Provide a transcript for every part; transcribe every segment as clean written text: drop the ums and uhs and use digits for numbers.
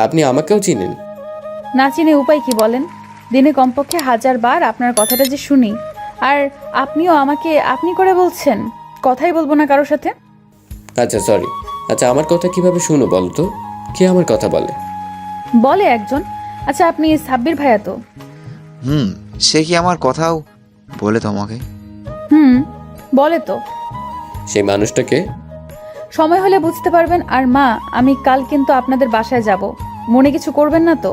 আপনি আমাকেও চিনেন? না চিনে উপায় কি বলেন? দিনে কমপক্ষে 1000 বার আপনার কথাটা যে শুনি, আর আপনিও আমাকে আপনি করে বলছেন। কথাই বলবো না কারোর সাথে। আচ্ছা সরি। আচ্ছা আমার কথা কিভাবে শুনো বলো তো? কে আমার কথা বলে? বলে একজন। আচ্ছা আপনি সাব্বির ভাইয়া তো? সে কি আমার কথাও বলে তোমাকে? হুম, বলে তো। সেই মানুষটাকে? সময় হলে বুঝতে পারবেন। আর মা, আমি কাল কিন্তু আপনাদের বাসায় যাব। মনে কিছু করবেন না তো?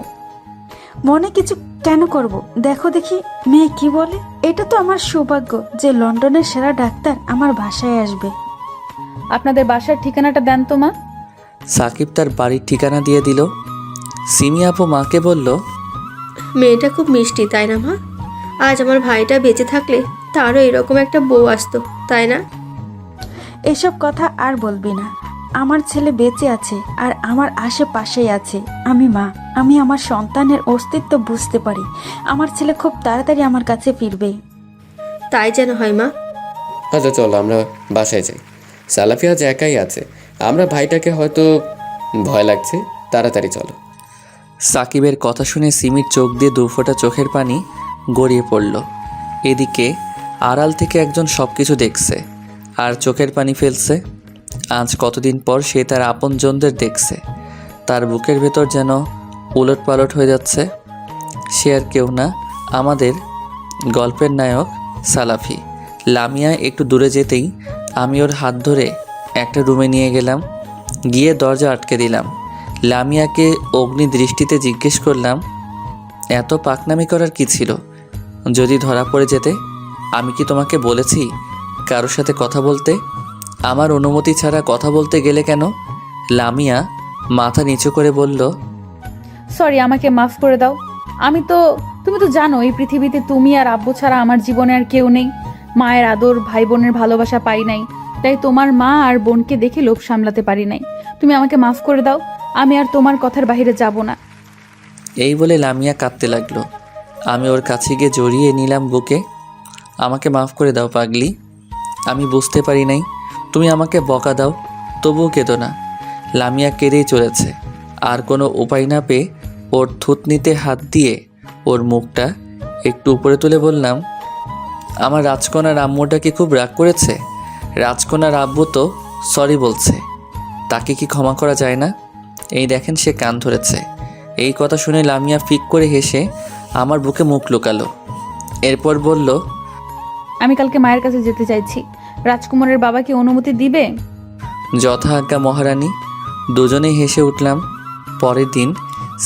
মনে কিছু কেন করব? দেখো দেখি মেয়ে কি বলে। এটা তো আমার সৌভাগ্য যে লন্ডনের সেরা ডাক্তার আমার বাসায় আসবে। আপনাদের বাসার ঠিকানাটা দেন তো মা। সাকিব তার বাড়ির ঠিকানা দিয়ে দিল। সিমি আপু মাকে বলল, মেয়েটা খুব মিষ্টি, তাই না মা? আজ আমার ভাইটা বেঁচে থাকলে তারও এরকম একটা বউ আসতো, তাই না? এসব কথা আর বলবি না। আমার ছেলে বেঁচে আছে আর আমার আশেপাশেই আছে। আমি মা, আমি আমার সন্তানের অস্তিত্ব বুঝতে পারি। আমার ছেলে খুব তাড়াতাড়ি আমার কাছে ফিরবে। তাই যেন হয় মা। আচ্ছা চলো আমরা বাসায় যাই। সালাফি আজ একাই আছে। আমরা ভাইটাকে হয়তো ভয় লাগছে, তাড়াতাড়ি চলো। সাকিবের কথা শুনে সিমির চোখ দিয়ে দুফোঁটা চোখের পানি গড়িয়ে পড়ল। এদিকে আড়াল থেকে একজন সব কিছু দেখছে আর চোখের পানি ফেলছে। আজ কতদিন পর সে তার আপনজনদের দেখছে। তার বুকের ভেতর যেন উলটপালট হয়ে যাচ্ছে। সে আর কেউ না, আমাদের গল্পের নায়ক সালাফি। লামিয়া একটু দূরে যেতেই আমি ওর হাত ধরে একটা রুমে নিয়ে গেলাম। গিয়ে দরজা আটকে দিলাম। লামিয়াকে অগ্নি দৃষ্টিতে জিজ্ঞেস করলাম, এত পাকনামি করার কি ছিল? যদি ধরা পড়ে যেতে? আমি কি তোমাকে বলেছি কারোর সাথে কথা বলতে? আমার অনুমতি ছাড়া কথা বলতে গেলে কেন? লামিয়া মাথা নিচু করে বলল, সরি, আমাকে মাফ করে দাও। তুমি তো জানো এই পৃথিবীতে তুমি আর আব্বু ছাড়া আমার জীবনে আর কেউ নেই। মায়ের আদর, ভাই বোনের ভালোবাসা পাই নাই, তাই তোমার মা আর বোনকে দেখে লোভ সামলাতে পারি নাই। তুমি আমাকে মাফ করে দাও। আমি আর তোমার কথার বাইরে যাব না। এই বলে লামিয়া কাঁদতে লাগলো। আমি ওর কাছে গিয়ে জড়িয়ে নিলাম বুকে। আমাকে মাফ করে দাও পাগলি, আমি বুঝতে পারি নাই। তুমি আমাকে বকা দাও, তবুও কেঁদো না। লামিয়া কেঁদেই চলেছে। আর কোনো উপায় না পেয়ে ওর থুতনিতে হাত দিয়ে ওর মুখটা একটু উপরে তুলে বললাম, আমার রাজকন্যার আম্মুটা কি খুব রাগ করেছে? রাজকন্যার আব্বু তো সরি বলছে, তাকে কি ক্ষমা করা যায় না? এই দেখেন সে কান ধরেছে। এই কথা শুনে লামিয়া ফিক করে হেসে আমার বুকে মুখ লুকালো। এরপর বলল, আমি কালকে মায়ের কাছে যেতে চাইছি। রাজকুমারের বাবা কি অনুমতি দিবে? যথা আজ্ঞা মহারানী। দুজনেই হেসে উঠলাম। পরের দিন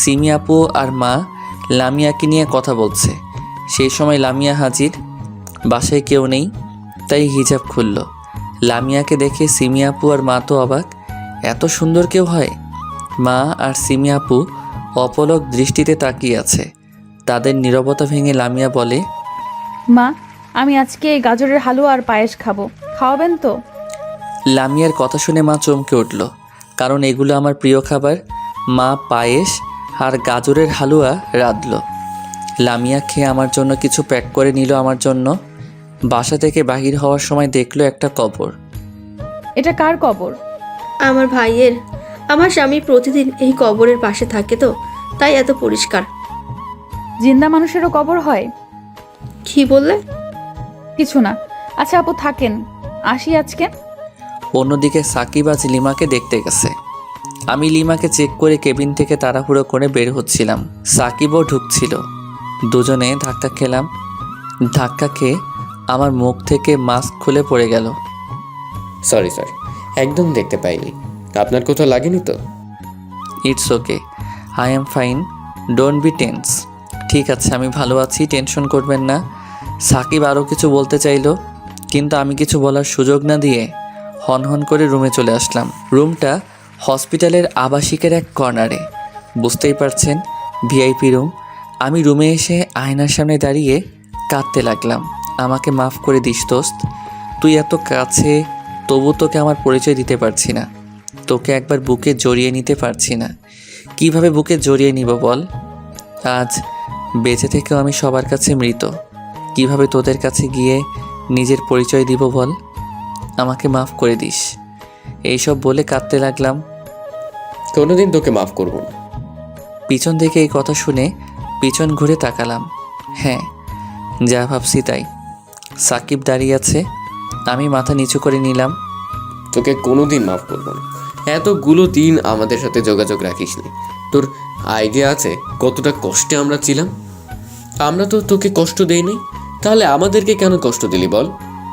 সিমি আপু আর মা লামিয়াকে নিয়ে কথা বলছে। সেই সময় লামিয়া হাজির। বাসায় কেউ নেই, তাই হিজাব খুলল। লামিয়াকে দেখে সিমি আপু আর মা তো অবাক, এত সুন্দর কেউ হয়? মা আর সিমি আপু অপলক দৃষ্টিতে তাকিয়ে আছে। তাদের নীরবতা ভেঙে লামিয়া বলে, মা, আমি আজকে গাজরের হালুয়া আর পায়েস খাবো, খাওয়াবেন তো? লামিয়ার কথা শুনে মা চমকে উঠল, কারণ এগুলো আমার প্রিয় খাবার। মা পায়েস আর গাজরের হালুয়া রাঁধল। লামিয়া খেয়ে আমার জন্য কিছু প্যাক করে নিল আমার জন্য। বাসা থেকে বাহির হওয়ার সময় দেখলো একটা কবর। এটা কার কবর? আমার ভাইয়ের। আমার স্বামী প্রতিদিন এই কবরের পাশে থাকে তো, তাই এত পরিষ্কার। জিন্দা মানুষেরও কবর হয়? কি বললে? কিছু না। আচ্ছা আপু থাকেন, আসি আজকে। অন্যদিকে সাকিব আজ লিমাকে দেখতে গেছে। আমি লিমাকে চেক করে কেবিন থেকে তাড়াহুড়ো করে বের হচ্ছিলাম। সাকিবও ঢুকছিল। দুজনে ধাক্কা খেলাম। ধাক্কা খেয়ে আমার মুখ থেকে মাস্ক খুলে পড়ে গেল। সরি, একদম দেখতে পাইনি। আপনার কোথাও লাগেনি তো? It's okay, I am fine, don't be tense. ঠিক আছে, আমি ভালো আছি, টেনশন করবেন না। সাকিব আরও কিছু বলতে চাইলো, কিন্তু আমি কিছু বলার সুযোগ না দিয়ে হন করে রুমে চলে আসলাম। রুমটা হসপিটালের আবাসিকের এক কর্নারে, বুঝতেই পারছেন, ভিআইপি রুম। আমি রুমে এসে আয়নার সামনে দাঁড়িয়ে কাঁদতে লাগলাম। আমাকে মাফ করে দিস দোস্ত, তুই এত কাছে, তবু তোকে আমার পরিচয় দিতে পারছি না। তোকে একবার বুকে জড়িয়ে নিতে পারছি না। কিভাবে বুকে জড়িয়ে নিব বল? আজ বেঁচে থেকেও আমি সবার কাছে মৃত। কিভাবে তোদের কাছে গিয়ে নিজের পরিচয় দিব বল? আমাকে মাফ করে দিস। এইসব বলে কাঁদতে লাগলাম। কোনোদিন তোকে মাফ করব না। পিছন থেকে এই কথা শুনে পিছন ঘুরে তাকালাম। হ্যাঁ, যা ভাবছি তাই। সাকিব দাঁড়িয়ে আছে। আমি মাথা নিচু করে নিলাম। তোকে কোনোদিন মাফ করবো না। এতগুলো দিন আমাদের সাথে যোগাযোগ রাখিস নি। তোর আইডিয়া আছে কতটা কষ্টে আমরা ছিলাম? আমরা তো তোকে কষ্ট দেইনি, তাহলে আমাদেরকে কেন কষ্ট দিলি বল?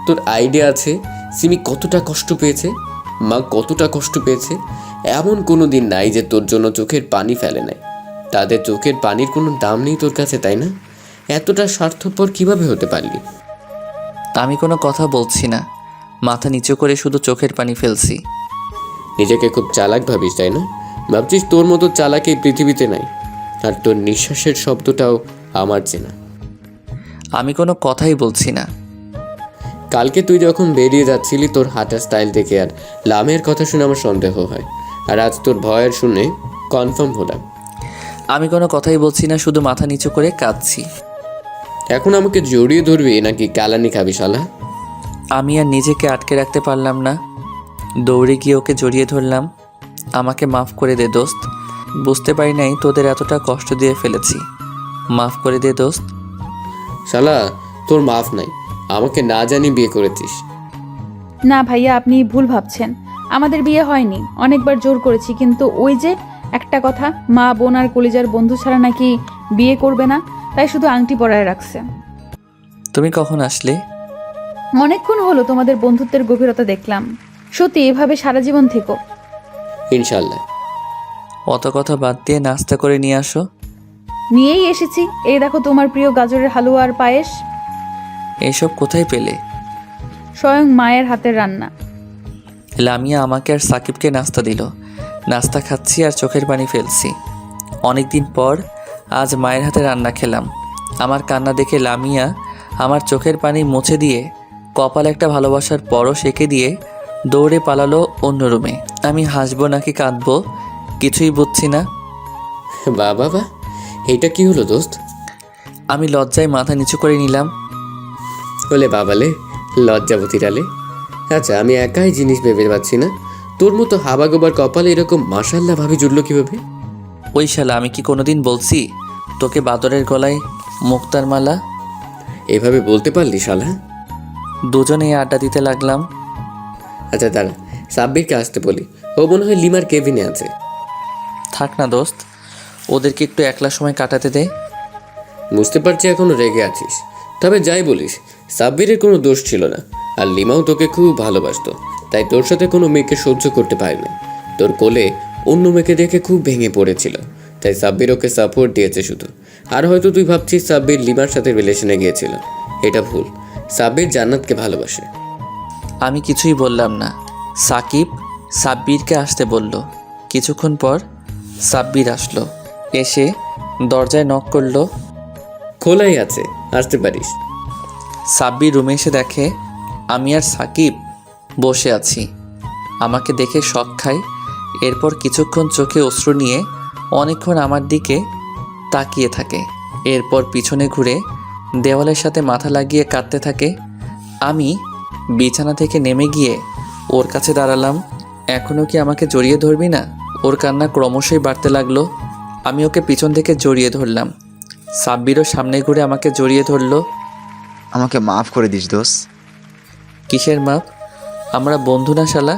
তোর আইডিয়া আছে সিমি কতটা কষ্ট পেয়েছে, মা কতটা কষ্ট পেয়েছে? এমন কোনো দিন নাই যে তোর জন্য চোখের পানি ফেলে নাই। তাদের চোখের পানির কোনো দাম নেই তোর কাছে, তাই না? এতটা স্বার্থপর কিভাবে হতে পারলি? আমি কোনো কথা বলছি না, মাথা নিচু করে শুধু চোখের পানি ফেলছি। নিজেকে খুব চালাক ভাবিস, তাই না? ভাবছিস তোর মতো চালাক এই পৃথিবীতে নাই। আর তোর নিঃশ্বাসের শব্দটাও আমার চেনা। আমি কোনো কথাই বলছি না। কালকে তুই যখন বেরিয়ে যাচ্ছিলি তোর হাঁটার স্টাইল দেখে আর লামের কথা শুনে আমার সন্দেহ হয়, আর আজ তোর ভয়ের শুনে কনফার্ম হলাম। আমি কোনো কথাই বলছি না, শুধু মাথা নিচু করে কাঁদছি। এখন আমাকে জড়িয়ে ধরবি নাকি কালানি খাবি শালা? আমি আর নিজেকে আটকে রাখতে পারলাম না, দৌড়ে গিয়ে ওকে জড়িয়ে ধরলাম। আমাকে মাফ করে দে দোস্ত, বুঝতে পারি নাই তোদের এতটা কষ্ট দিয়ে ফেলেছি। মাফ করে দে দোস্ত। শালা তোর মাফ নাই, আমাকে না জানি বিয়ে করেছিস। না ভাইয়া, আপনি ভুল ভাবছেন। আমাদের বিয়ে হয়নি, অনেকবার জোর করেছি, কিন্তু ওই যে একটা কথা, মা বোন আর কলিজার বন্ধু ছাড়া নাকি বিয়ে করবে না, তাই শুধু আংটি পরায় রাখছে। তুমি কখন আসলে? অনেকক্ষণ হলো, তোমাদের বন্ধুত্বের গভীরতা দেখলাম। সত্যি এভাবে সারা জীবন থেকো। ইনশাল্লাহ। অত কথা বাদ দিয়ে নাস্তা করে নিয়ে আসো। নিয়েই এসেছি, এই দেখো তোমার প্রিয় গাজরের হালুয়া আর পায়েস। এসব কোথায় পেলে? স্বয়ং মায়ের হাতের রান্না। লামিয়া আমাকে আর সাকিবকে নাস্তা দিল। নাস্তা খাচ্ছি আর চোখের পানি ফেলছি। অনেক দিন পর আজ মায়ের হাতে রান্না খেলাম। আমার কান্না দেখে লামিয়া আমার চোখের পানি মুছে দিয়ে কপালে একটা ভালোবাসার পরশ এঁকে দিয়ে দৌড়ে পালালো অন্য রুমে। আমি হাসবো নাকি কাঁদবো কিছুই বুঝছি না। বাবা, এইটা কি হলো দোস্ত? আমি লজ্জায় মাথা নিচু করে নিলাম। বলে বাবালে, লজ্জাবতীরালে। আচ্ছা, আমি একাই জিনিস ভেবে পাচ্ছি না, তোর মতো হাবাগোবার কপালে এরকম মাশাল্লাহ ভাবে জুড়লো কিভাবে? ওই শালা, আমি কি কোনোদিন বলছি তোকে বাদরের গলায় মুক্তার মালা? এভাবে বলতে পারলি শালা? দুজনেই আড্ডা দিতে লাগলাম। আচ্ছা দাঁড়া, সাব্বিরকে আসতে বলি, ও মনে হয় লিমার কেবিনে আছে। থাক না দোস্ত, ওদেরকে একটু একলা সময় কাটাতে দে। বুঝতে পারছি এখনো রেগে আছিস, তবে যাই বলিস সাব্বিরের কোনো দোষ ছিল না, আর লিমাও তোকে খুব ভালোবাসতো, তাই তোর সাথে কোনো মেয়েকে সহ্য করতে পারে না। তোর কোলে অন্য মেয়েকে দেখে খুব ভেঙে পড়েছিল, তাই সাব্বির ওকে সাপোর্ট দিয়েছে শুধু। আর হয়তো তুই ভাবছিস সাব্বির লিমার সাথে রিলেশনে গিয়েছিল, এটা ভুল। সাব্বির জান্নাতকে ভালোবাসে। আমি কিছুই বললাম না। সাকিব সাব্বিরকে আসতে বলল। কিছুক্ষণ পর সাব্বির আসলো, এসে দরজায় নক করলো। খোলাই আছে, আসতে পারিস। সাব্বির রুমে এসে দেখে আমি আর সাকিব বসে আছি। আমাকে দেখে শক খায়। এরপর কিছুক্ষণ চোখে অশ্রু নিয়ে অনেকক্ষণ আমার দিকে তাকিয়ে থাকে। এরপর পিছনে ঘুরে দেওয়ালের সাথে মাথা লাগিয়ে কাঁদতে থাকে। আমি বিছানা থেকে নেমে গিয়ে ওর কাছে দাঁড়ালাম। এখনও কি আমাকে জড়িয়ে ধরবি না? ওর কান্না ক্রমশই বাড়তে লাগলো। আমি ওকে পিছন থেকে জড়িয়ে ধরলাম। সাব্বিরও সামনে ঘুরে আমাকে জড়িয়ে ধরলো। আমাকে মাফ করে দিস দোস্ত। কিসের মাপ? আমরা বন্ধু না শালা?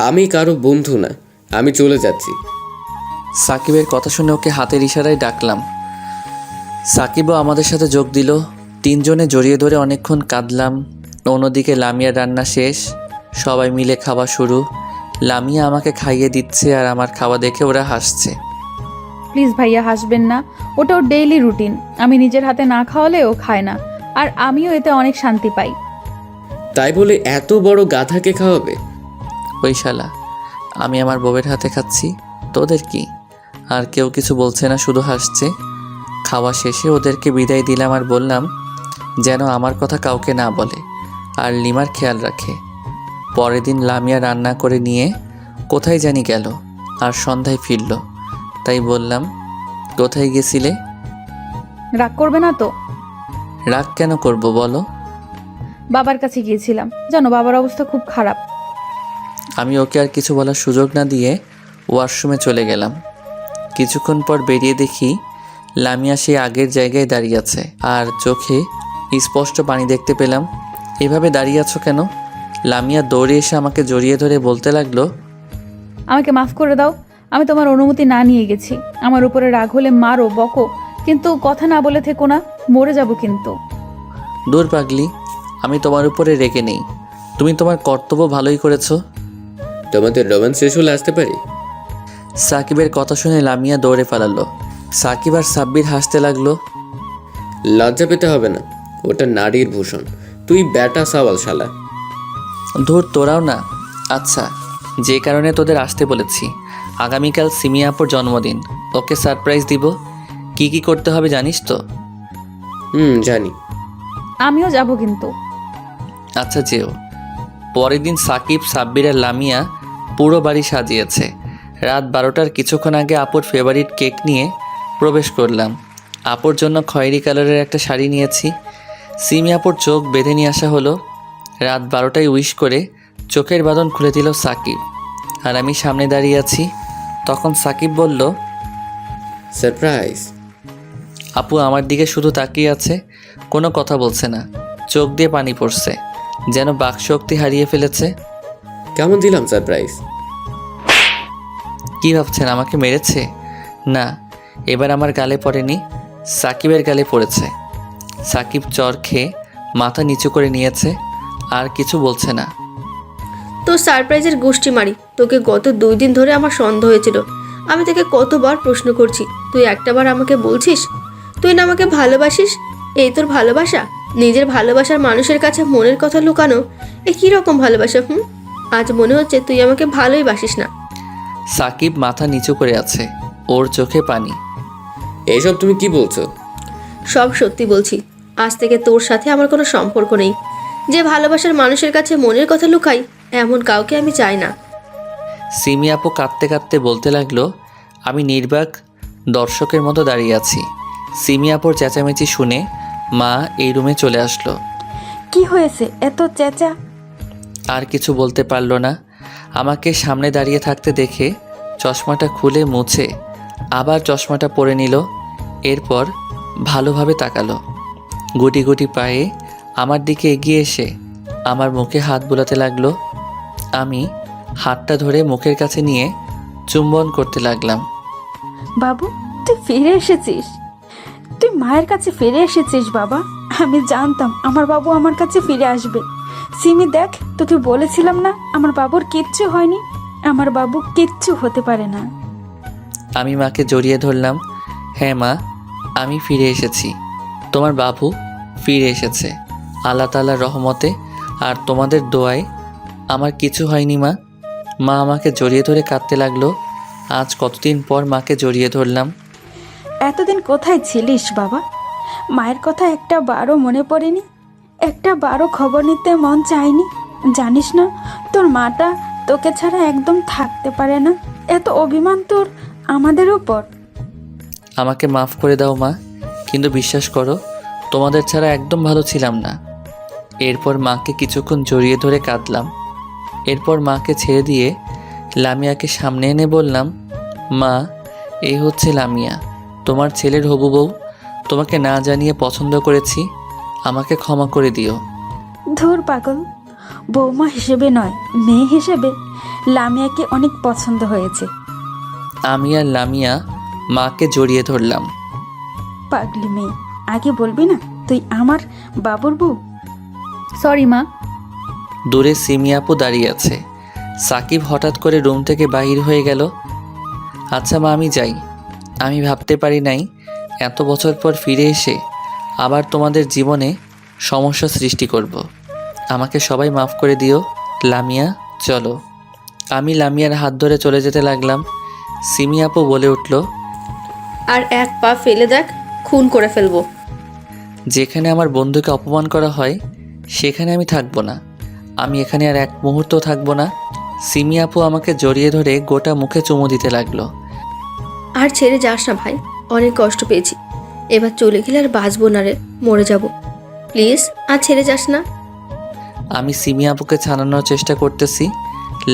আমি কারো বন্ধু না, আমি চলে যাচ্ছি। সাকিবের কথা শুনে ওকে হাতের ইশারায় ডাকলাম। সাকিবও আমাদের সাথে যোগ দিল। তিনজনে জড়িয়ে ধরে অনেকক্ষণ কাঁদলাম। অন্যদিকে লামিয়ার রান্না শেষ, সবাই মিলে খাওয়া শুরু। লামিয়া আমাকে খাইয়ে দিচ্ছে আর আমার খাওয়া দেখে ওরা হাসছে। প্লিজ ভাইয়া, হাসবেন না, ওটা ওর ডেইলি রুটিন। আমি নিজের হাতে না খাওয়ালে ও খায় না, আর আমিও এতে অনেক শান্তি পাই। তাই বলে এত বড় গাধাকে খাওয়াবে? ওই শালা, আমি আমার বউয়ের হাতে খাচ্ছি, তোদের কি? আর কেউ কিছু বলছে না, শুধু হাসছে। খাওয়া শেষে ওদেরকে বিদায় দিলাম আর বললাম যেন আমার কথা কাউকে না বলে আর লিমার খেয়াল রাখে। পরের দিন লামিয়া রান্না করে নিয়ে কোথায় জানি গেল আর সন্ধ্যায় ফিরল। তাই বললাম, কোথায় গেছিলে? রাগ করবে না তো? রাগ কেন করব বলো? বাবার কাছে গিয়েছিলাম, জানো বাবার অবস্থা খুব খারাপ। আমি ওকে আর কিছু বলার সুযোগ না দিয়ে ওয়াশরুমে চলে গেলাম। কিছুক্ষণ পর বেরিয়ে দেখি লামিয়া সেই আগের জায়গায় দাঁড়িয়ে আছে, আর চোখে স্পষ্ট পানি দেখতে পেলাম। এভাবে দাঁড়িয়ে আছো কেন? লামিয়া দৌড়ে এসে আমাকে জড়িয়ে ধরে বলতে লাগলো, আমাকে মাফ করে দাও, আমি তোমার অনুমতি না নিয়ে গেছি। আমার উপরে রাগ হলে মারো, বকো, কিন্তু কথা না বলে থেকো না, মরে যাব কিন্তু। দূর পাগলি, আমি তোমার উপরে রেগে নেই। তুমি তোমার কর্তব্য ভালোই করেছো। তোমাদের রোম্যান্স শেষ হলে আসতে পারি? সাকিবের কথা শুনে লামিয়া দৌড়ে পালালো। সাকিব আর সাব্বির হাসতে লাগলো। লজ্জা পেতে হবে না, ওটা নারীর ভূষণ। তুই ব্যাটা সাওয়াল শালা। ধুর, তোরাও না। আচ্ছা, যে কারণে তোদের আসতে বলেছি, আগামীকাল সিমি আপুর জন্মদিন, ওকে সারপ্রাইজ দিব। কি কি করতে হবে জানিস তো? জানি। আমিও যাব কিন্তু। আচ্ছা, যেও। পরের দিন সাকিব, সাব্বির আর লামিয়া পুরো বাড়ি সাজিয়েছে। রাত 12টার কিছুক্ষণ আগে আপুর ফেভারিট কেক নিয়ে প্রবেশ করলাম। আপুর জন্য খয়েরি কালারের একটা শাড়ি নিয়েছি। সিমি আপুর চোখ বেঁধে নিয়ে আসা হলো। রাত 12টায় উইশ করে চোখের বাঁধন খুলে দিল সাকিব, আর আমি সামনে দাঁড়িয়ে আছি। তখন সাকিব বলল, সারপ্রাইজ। আপু আমার দিকে শুধু তাকিয়ে আছে, কোনো কথা বলছে না। চোখ দিয়ে পানি পড়ছে, যেন বাকশক্তি হারিয়ে ফেলেছে। কেমন দিলাম সারপ্রাইজ? কি ভাবছেন আমাকে মেরেছে? না, এবার আমার গালে পড়েনি, সাকিবের গালে পড়েছে। সাকিব চর খেয়ে মাথা নিচু করে নিয়েছে, আর কিছু বলছে না। তোর সারপ্রাইজের গোষ্ঠী মারি। তোকে গত 2 দিন ধরে আমার সন্দেহ হয়েছিল। আমি তোকে কতবার প্রশ্ন করছি, তুই একটাবার আমাকে বলছিস তুই না আমাকে ভালোবাসিস? এই তোর ভালোবাসা? নিজের ভালোবাসার মানুষের কাছে মনের কথা লুকানো, এ কী রকম ভালোবাসা? আজ মনে হচ্ছে তুই আমাকে ভালোই বাসিস না। সাকিব মাথা নিচু করে আছে, ওর চোখে পানি। এইসব তুমি কি বলছো? সব সত্যি বলছি। আজ থেকে তোর সাথে আমার কোনো সম্পর্ক নেই। যে ভালোবাসার মানুষের কাছে মনের কথা লুকাই, এমন কাউকে আমি চাই না। সিমি আপু কাঁদতে কাঁদতে বলতে লাগলো। আমি নির্বাক দর্শকের মতো দাঁড়িয়ে আছি। সিমি আপুর চেঁচামেচি শুনে মা এই রুমে চলে আসলো। কি হয়েছে এত চেঁচা? আর কিছু বলতে পারলো না। আমাকে সামনে দাঁড়িয়ে থাকতে দেখে চশমাটা খুলে মুছে আবার চশমাটা পরে নিল। এরপর ভালোভাবে তাকালো। গুটি গুটি পায়ে আমার দিকে এগিয়ে এসে আমার মুখে হাত বুলাতে লাগলো। আমি হাতটা ধরে মুখের কাছে নিয়ে চুম্বন করতে লাগলাম। বাবু, তুই ফিরে এসেছিস। তুই মায়ের কাছে ফিরে এসেছিস বাবা। আমি জানতাম আমার বাবু আমার কাছে ফিরে আসবে। সিমি দেখ, তোকে বলেছিলাম না আমার বাবুর কিচ্ছু হয়নি। আমার বাবু কিচ্ছু হতে পারে না। আমি মাকে জড়িয়ে ধরলাম। হ্যাঁ মা, আমি ফিরে এসেছি। তোমার বাবু ফিরে এসেছে আল্লাহ তাআলার রহমতে, আর তোমাদের দোয়ায় আমার কিছু হয়নি মা। মা আমাকে জড়িয়ে ধরে কাঁদতে লাগলো। আজ কতদিন পর মাকে জড়িয়ে ধরলাম। এতদিন কোথায় ছিলিস বাবা? মায়ের কথা একটা বারও মনে পড়েনি, একটা বারও খবর নিতে মন চায়নি? জানিস না তোর মাটা তোকে ছাড়া একদম থাকতে পারে না। এত অভিমান তোর আমাদের উপর। আমাকে মাফ করে দাও মা, কিন্তু বিশ্বাস করো তোমাদের ছাড়া একদম ভালো ছিলাম না। এরপর মাকে কিছুক্ষণ জড়িয়ে ধরে কাঁদলাম। এরপর মাকে ছেড়ে দিয়ে লামিয়াকে সামনে এনে বললাম, মা, এই হচ্ছে লামিয়া, তোমার ছেলের হবু বউ। তোমাকে না জানিয়ে পছন্দ করেছি, আমাকে ক্ষমা করে দিও। ধুর পাগল, বৌমা হিসেবে নয়, মেয়ে হিসেবে লামিয়াকে অনেক পছন্দ হয়েছে। আমি আর লামিয়া মাকে জড়িয়ে ধরলাম। পাগলি মেয়ে, আগে বলবি না তুই আমার বাবুর বউ? সরি মা। দূরে সিমি আপু দাঁড়িয়ে আছে। সাকিব হঠাৎ করে রুম থেকে বাহির হয়ে গেল। আচ্ছা মা, আমি যাই। আমি ভাবতে পারি নাই এত বছর পর ফিরে এসে আবার তোমাদের জীবনে সমস্যা সৃষ্টি করব। আমাকে সবাই মাফ করে দিও। লামিয়া, চলো। আমি লামিয়ার হাত ধরে চলে যেতে লাগলাম। সিমি আপু বলে উঠল, আর এক পা ফেলে দেখ, খুন করে ফেলবো। যেখানে আমার বন্ধুকে অপমান করা হয় সেখানে আমি থাকবো না। আমি এখানে আর এক মুহূর্তও থাকবো না। সিমি আপু আমাকে জড়িয়ে ধরে গোটা মুখে চুমু দিতে লাগলো। আর ছেড়ে যাস না ভাই, অনেক কষ্ট পেয়েছি। এবার চলে গেলে আর বাঁচবো না রে, মরে যাব। প্লিজ আর ছেড়ে যাস না। আমি সিমি আপুকে ছাড়ানোর চেষ্টা করতেছি।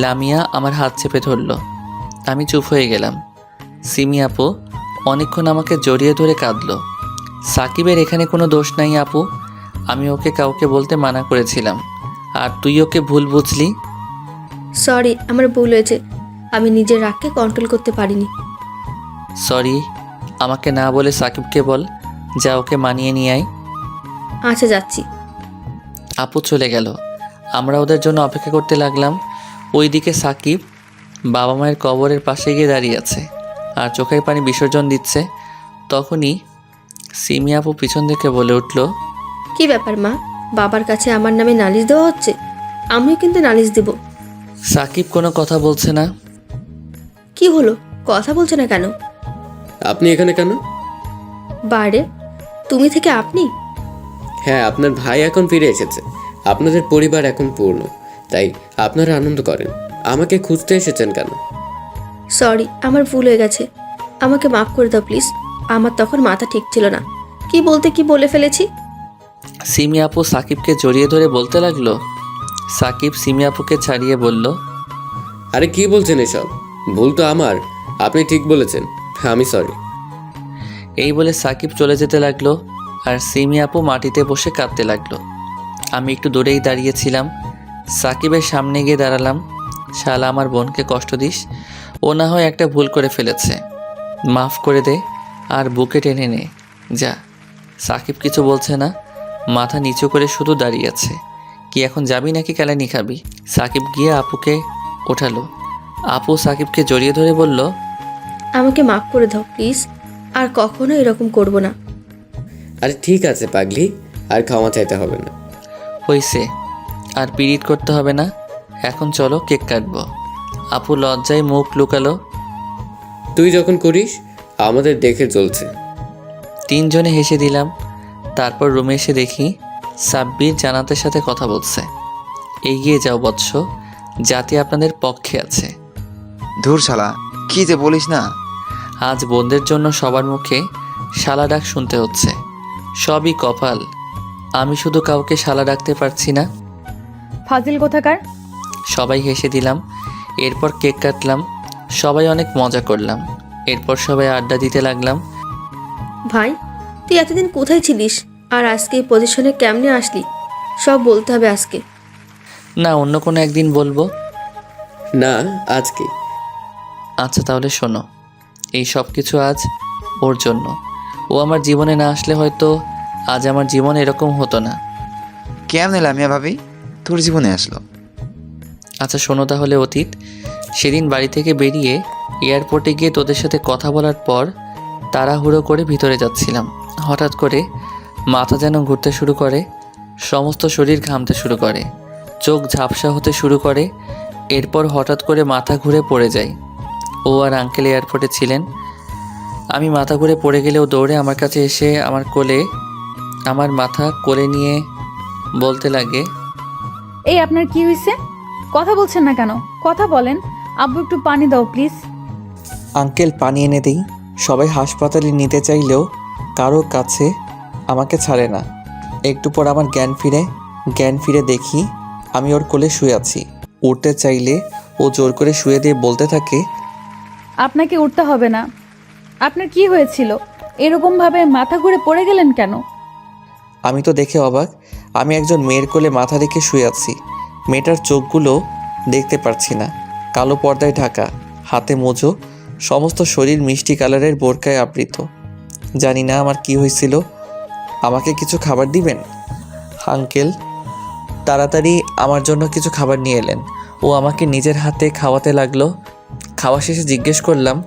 লামিয়া আমার হাত চেপে ধরলো। আমি চুপ হয়ে গেলাম। সিমি আপু অনেকক্ষণ আমাকে জড়িয়ে ধরে কাঁদলো। সাকিবের এখানে কোনো দোষ নাই আপু, আমি ওকে কাউকে বলতে মানা করেছিলাম, আর তুই ওকে ভুল বুঝলি। সরি, আমার ভুল হয়েছে। আমি নিজের রাগকে কন্ট্রোল করতে পারিনি। সরি, আমাকে না বলে সাকিবকে বল, যা ওকে মানিয়ে নিয়ে আয়। আচ্ছা, যাচ্ছি। আপু চলে গেল। আমরা ওদের জন্য অপেক্ষা করতে লাগলাম। ওইদিকে সাকিব বাবা মায়ের কবরের পাশে গিয়ে দাঁড়িয়ে আছে আর চোখের পানি বিসর্জন দিচ্ছে। তখনই সিমি আপু পিছন থেকে বলে উঠল, কি ব্যাপার মা, বাবার কাছে আমার নামে নালিশ দেওয়া হচ্ছে? আমিও কিন্তু নালিশ দেব। সাকিব কোনো কথা বলছে না। কি হলো, কথা বলছে না কেন? আপনি এখানে কেন? বারে, তুমি থেকে আপনি? হ্যাঁ, আপনার ভাই এখন ফিরে এসেছে, আপনাদের পরিবার এখন পূর্ণ, তাই আপনারা আনন্দ করেন। আমাকে খুঁজতে এসেছেন কেন? সরি, আমার ভুল হয়ে গেছে। আমাকে মাফ করে দাও প্লিজ। আমার তখন মাথা ঠিক ছিল না, কি বলতে কি বলে ফেলেছি। সিমি আপু সাকিবকে জড়িয়ে ধরে বলতে লাগলো। সাকিব সিমি আপুকে ছাড়িয়ে বলল, আরে কি বলছেন এসব? ভুল তো আমার, আপনি ঠিক বলেছেন, আমি সরি। এই বলে সাকিব চলে যেতে লাগলো আর সিমি আপু মাটিতে বসে কাঁদতে লাগলো। আমি একটু দূরেই দাঁড়িয়েছিলাম। সাকিবের সামনে গিয়ে দাঁড়ালাম। শালা, আমার বোনকে কষ্ট দিস, ও না হয় একটা ভুল করে ফেলেছে, মাফ করে দে আর বুকে টেনে নে যা। সাকিব কিছু বলছে না, মাথা নিচু করে শুধু দাঁড়িয়ে আছে। কি এখন যাবি নাকি কেলানি খাবি? সাকিব গিয়ে আপুকে ওঠালো। আপু সাকিবকে জড়িয়ে ধরে বলল, আমাকে মাফ করে দাও প্লিজ, আর কখনো এরকম করব না। আরে ঠিক আছে পাগলি, আর ক্ষমা চাইতে হবে না। হইছে, আর পিরিত করতে হবে না, এখন চলো কেক কাটবো। আপু লজ্জায় মুখ লুকালো। তুই যখন করিস আমাদের দেখে চলছে। তিনজনে হেসে দিলাম। তারপর রুমে এসে দেখি সাব্বির জানাতের সাথে কথা বলছে। এগিয়ে যাও বৎস, জাতি আপনাদের পক্ষে আছে। ধুর শালা, কি যে বলিস না। আজ বোনদের জন্য সবার মুখে শালা ডাক শুনতে হচ্ছে। সবই কপাল, আমি শুধু কাউকে শালা ডাকতে পারছি না। ফাজিল কোথাকার। সবাই হেসে দিলাম। এরপর কেক কাটলাম, সবাই অনেক মজা করলাম। এরপর সবাই আড্ডা দিতে লাগলাম। ভাই, তুই এতদিন কোথায় ছিলিস, আর আজকে এই পজিশনে কেমনে আসলি? সব বলতে হবে আজকে। না, অন্য কোনো একদিন বলবো। না, আজকে। আচ্ছা তাহলে শোনো, এই সব কিছু আজ ওর জন্য। ও আমার জীবনে না আসলে হয়তো আজ আমার জীবন এরকম হতো না। কেমন লামিয়া ভাবি তোর জীবনে আসলো? আচ্ছা শোনো তাহলে অতীত। সেদিন বাড়ি থেকে বেরিয়ে এয়ারপোর্টে গিয়ে তোদের সাথে কথা বলার পর তাড়াহুড়ো করে ভিতরে যাচ্ছিলাম। হঠাৎ করে মাথা যেন ঘুরতে শুরু করে, সমস্ত শরীর ঘামতে শুরু করে, চোখ ঝাপসা হতে শুরু করে। এরপর হঠাৎ করে মাথা ঘুরে পড়ে যায়। ও আর আঙ্কেল এয়ারপোর্টে ছিলেন। আমি মাথা ঘুরে পড়ে গেলেও দৌড়ে আমার কাছে এসে আমার মাথা কোলে নিয়ে বলতে লাগে, এই আপনার কি হয়েছে? কথা বলছেন না কেন? কথা বলেন। আব্বু একটু পানি দাও প্লিজ। আঙ্কেল পানি এনে দিই। সবাই হাসপাতালে নিতে চাইলেও কারো কাছে আমাকে ছাড়ে না। একটু পর আমার জ্ঞান ফিরে দেখি আমি ওর কোলে শুয়ে আছি। উঠতে চাইলে ও জোর করে শুয়ে দিয়ে বলতে থাকে, আপনাকে উঠতে হবে না। আপনার কি হয়েছিল? এরকমভাবে মাথা ঘুরে পড়ে গেলেন কেন? আমি তো দেখে অবাক। আমি একজন মেয়ের কোলে মাথা রেখে শুয়ে আছি। মেয়েটার চোখগুলো দেখতে পারছি না, কালো পর্দায় ঢাকা, হাতে মোজো, সমস্ত শরীর মিষ্টি কালারের বোরকায় আবৃত। জানি না আমার কি হয়েছিল। আমাকে কিছু খাবার দিবেন? আঙ্কেল তাড়াতাড়ি আমার জন্য কিছু খাবার নিয়ে এলেন। ও আমাকে নিজের হাতে খাওয়াতে লাগলো। খাওয়া শেষে জিজ্ঞেস করলাম,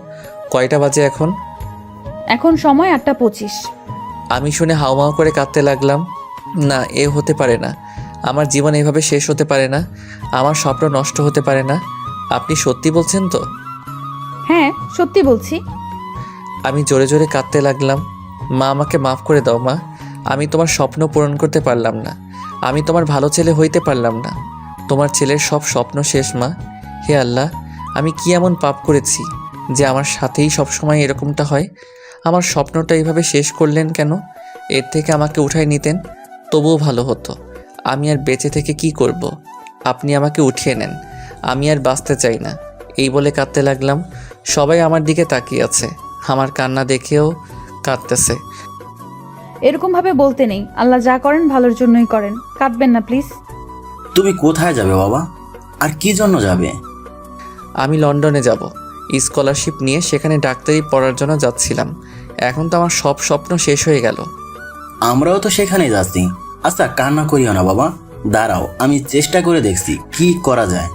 কয়টা বাজে এখন? এখন সময় 8:25। আমি শুনে হাউমাউ করে কাঁদতে লাগলাম। না, এ হতে পারে না। আমার জীবন এভাবে শেষ হতে পারে না। আমার স্বপ্ন নষ্ট হতে পারে না। আপনি সত্যি বলছেন তো? হ্যাঁ, সত্যি বলছি। আমি জোরে জোরে কাঁদতে লাগলাম। মা, আমাকে মাফ করে দাও মা। আমি তোমার স্বপ্ন পূরণ করতে পারলাম না। আমি তোমার ভালো ছেলে হইতে পারলাম না। তোমার ছেলের সব স্বপ্ন শেষ মা। হে আল্লাহ, আমি কি এমন পাপ করেছি যে আমার সাথেই সবসময় এরকমটা হয়? আমার স্বপ্নটা এইভাবে শেষ করলেন কেন? এর থেকে আমাকে উঠায় নিতেন, তবুও ভালো হতো। আমি আর বেঁচে থেকে কি করব? আপনি আমাকে উঠিয়ে নেন, আমি আর বাঁচতে চাই না। এই বলে কাঁদতে লাগলাম। সবাই আমার দিকে তাকিয়ে আছে, আমার কান্না দেখেও কাঁদতেছে। এরকমভাবে বলতে নেই, আল্লাহ যা করেন ভালোর জন্যই করেন, কাঁদবেন না প্লিজ। তুমি কোথায় যাবে বাবা, আর কি জন্য যাবে? আমি লন্ডনে যাব, স্কলারশিপ নিয়ে সেখানে ডাক্তারি পড়ার জন্য যাচ্ছিলাম। এখন তো আমার সব স্বপ্ন শেষ হয়ে গেল। আমরাও তো সেখানেই যাচ্ছি। আচ্ছা কান্না করিও না বাবা, দাঁড়াও আমি চেষ্টা করে দেখছি কি করা যায়।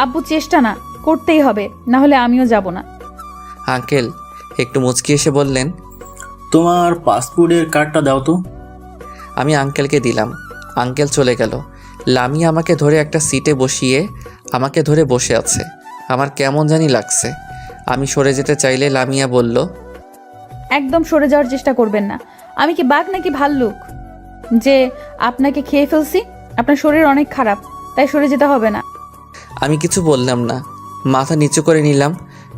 আব্বু চেষ্টা না করতেই হবে, না হলে আমিও যাব না। আঙ্কেল একটু মুচকি এসে বললেন, তোমার পাসপোর্টের কার্ডটা দাও তো। আমি আঙ্কেলকে দিলাম। আঙ্কেল চলে গেল। লামিয়া আমাকে ধরে একটা সিটে বসিয়ে আমাকে ধরে বসে আছে। আমার কেমন জানি লাগছে। আমি সরে যেতে চাইলে লামিয়া বলল, একদম সরে যাওয়ার চেষ্টা করবেন না। আমি কি বাঘ নাকি ভাল্লুক যে আপনাকে খেয়ে ফেলছি? আপনার শরীর অনেক খারাপ, তাই সরে যেতে হবে না। আমি কিছু বললাম না, মাথা নিচু করে নিলাম।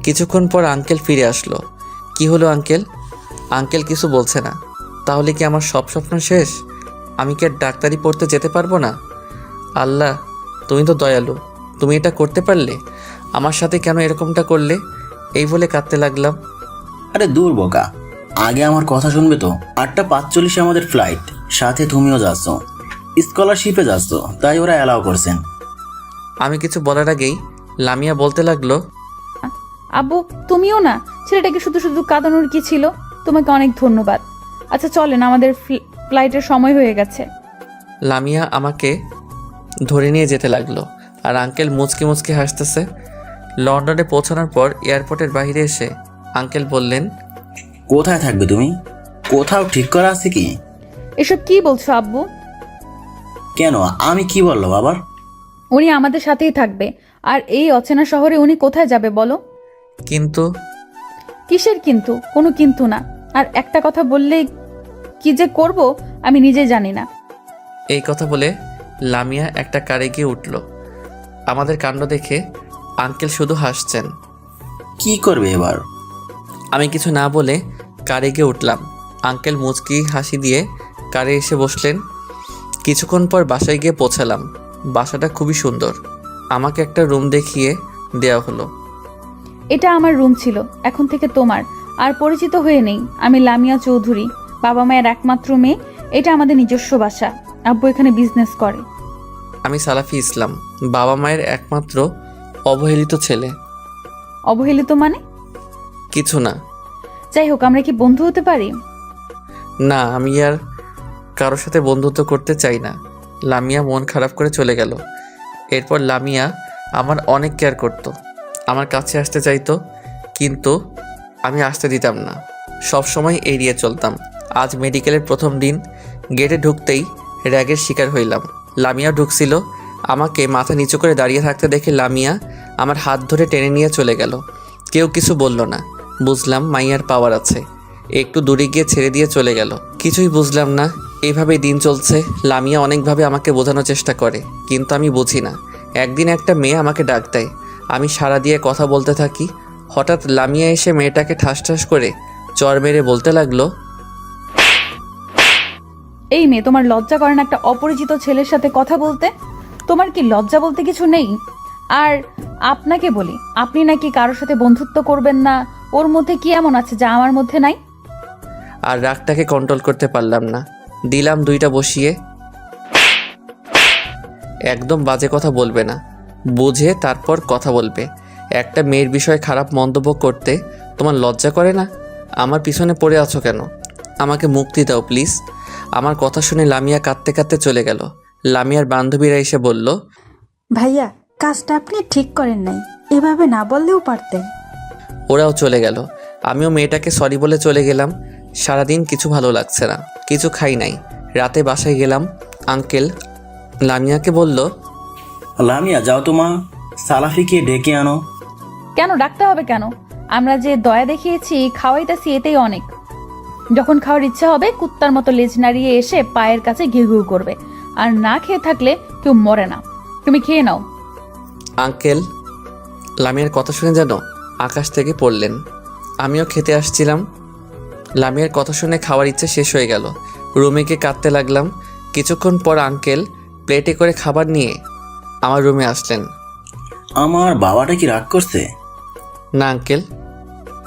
কিছুক্ষণ পর আঙ্কেল ফিরে আসলো। কি হলো আঙ্কেল? আঙ্কেল কিছু বলছে না। তাহলে কি আমার সব স্বপ্ন শেষ? আমি কি আর ডাক্তারি পড়তে যেতে পারবো না? আল্লাহ, তুমি তো দয়ালু, তুমি এটা করতে পারলে। আমার সাথে কেন এরকমটা করলে? এই বলে কাঁদতে লাগলাম। আরে দূর বোকা, আগে আমার কথা শুনবে তো। 8:45 আমাদের ফ্লাইট, সাথে তুমিও যাচ্ছ, স্কলারশিপে যাচ্ছ, তাই ওরা অ্যালাউ করছেন। আমি কিছু বলার আগেই লামিয়া বলতে লাগলো, আব্বু তুমিও না, ছেলেটাকে শুধু শুধু কাঁদানোর কি ছিল? তোমাকে অনেক ধন্যবাদ। আচ্ছা চলেন, আমাদের ফ্লাইটের সময় হয়ে গেছে। লামিয়া আমাকে ধরে নিয়ে যেতে লাগলো আর আঙ্কেল মুচকি মুচকি হাসতেছে। লন্ডনে পৌঁছানোর পর এয়ারপোর্টের বাইরে এসে আঙ্কেল বললেন, কোথায় থাকবে তুমি? কোথাও ঠিক করা আছে কি? এসব কি বলছো আব্বু? কেন, আমি কি বললাম আবার? উনি আমাদের সাথেই থাকবে, আর এই অচেনা শহরে উনি কোথায় যাবে বলো? কিন্তু কিসের কিন্তু? কোনো কিন্তু না। আর একটা কথা বললে কি যে করব আমি নিজে জানি না। এই কথা বলে লামিয়া একটা কারে গিয়ে উঠল। আমাদের কাণ্ড দেখে আঙ্কেল শুধু হাসছেন। কি করবে এবার? আমি কিছু না বলে কারে গিয়ে উঠলাম। আঙ্কেল মুচকি হাসি দিয়ে কারে এসে বসলেন। কিছুক্ষণ পর বাসায় গিয়ে পৌঁছালাম। বাসাটা খুবই সুন্দর। আমাকে একটা রুম দেখিয়ে দেওয়া হলো। এটা আমার রুম ছিল, এখন থেকে তোমার। আর পরিচিত হয়ে নেই, আমি লামিয়া চৌধুরী, বাবা মায়ের একমাত্র মেয়ে। এটা আমাদের নিজস্ব বাসা। আব্বু এখানে বিজনেস করে। আমি সালাফি ইসলাম, বাবা মায়ের একমাত্র অবহেলিত ছেলে। অবহেলিত মানে? কিছু না। যাই হোক, আমরা কি বন্ধু হতে পারি? না, আমি আর কারোর সাথে বন্ধুত্ব করতে চাই না। লামিয়া মন খারাপ করে চলে গেল। এরপর লামিয়া আমার অনেক কেয়ার করতো, আমার কাছে আসতে চাইতো, কিন্তু আমি আসতে দিতাম না। সব সময় এড়িয়ে চলতাম। আজ মেডিকেলের প্রথম দিন, গেটে ঢুকতেই র্যাগের শিকার হইলাম। লামিয়া ঢুকছিল। আমাকে মাথা নিচু করে দাঁড়িয়ে থাকতে দেখে লামিয়া আমার হাত ধরে টেনে নিয়ে চলে গেল। কেউ কিছু বলল না। বুঝলাম মাইয়ার পাওয়ার আছে। একটু দূরে গিয়ে ছেড়ে দিয়ে চলে গেল। কিছুই বুঝলাম না। এইভাবেই দিন চলছে। লামিয়া অনেকভাবে আমাকে বোঝানোর চেষ্টা করে, কিন্তু আমি বুঝি না। একদিন একটা মেয়ে আমাকে ডাক দেয়। আমি সাড়া দিয়ে কথা বলতে থাকি। হঠাৎ লামিয়া এসে মেয়েটাকে ঠাস ঠাস করে চর মেরে বলতে লাগলো, এই মেয়ে, তোমার লজ্জা করে না একটা অপরিচিত ছেলের সাথে কথা বলতে? তোমার কি লজ্জা বলতে কিছু নেই? আর আপনাকে বলি, আপনি নাকি কারোর সাথে বন্ধুত্ব করবেন না। ওর মধ্যে কি এমন আছে যা আমার মধ্যে নাই? আর রাগটাকে কন্ট্রোল করতে পারলাম না। দিলাম দুইটা বসিয়ে। একদম বাজে কথা বলবে না, বুঝে তারপর কথা বলবে। একটা মেয়ের বিষয়ে খারাপ মন্তব্য করতে তোমার লজ্জা করে না? আমার পিছনে পড়ে আছো কেন? আমাকে মুক্তি দাও প্লিজ। আমার কথা শুনে লামিয়া কাঁদতে কাঁদতে চলে গেল। লামিয়ার বান্ধবীরা এসে বলল, ভাইয়া, কাজটা আপনি ঠিক করেন নাই, এভাবে না বললেও পারতেন। ওরাও চলে গেল। আমিও মেয়েটাকে সরি বলে চলে গেলাম। সারাদিন কিছু ভালো লাগছে না, কিছু খাই নাই। রাতে বাসায় গেলাম। আঙ্কেল লামিয়াকে বলল, লামিয়া যাও তো মা, সালাফিকে ডেকে আনো। কেন ডাকতে হবে কেন? আমরা যে দয়া দেখিয়েছি, খাওয়াইতেছি, এতেই অনেক। যখন খাওয়ার ইচ্ছা হবে কুত্তার মতো লেজ নাড়িয়ে এসে পায়ের কাছে ঘিউ ঘিউ করবে। আর না খেয়ে থাকলে কেউ মরে না। তুমি খেয়ে নাও। আঙ্কেল লামিয়ার কথা শুনে যেন আকাশ থেকে পড়লেন। আমিও খেতে আসছিলাম। লামিয়ার কথা শুনে খাওয়ার ইচ্ছে শেষ হয়ে গেল। রুমে গিয়ে কাঁদতে লাগলাম। কিছুক্ষণ পর আঙ্কেল প্লেটে করে খাবার নিয়ে আমার রুমে আসলেন। আমার বাবাটা কি রাগ করছে? না আঙ্কেল,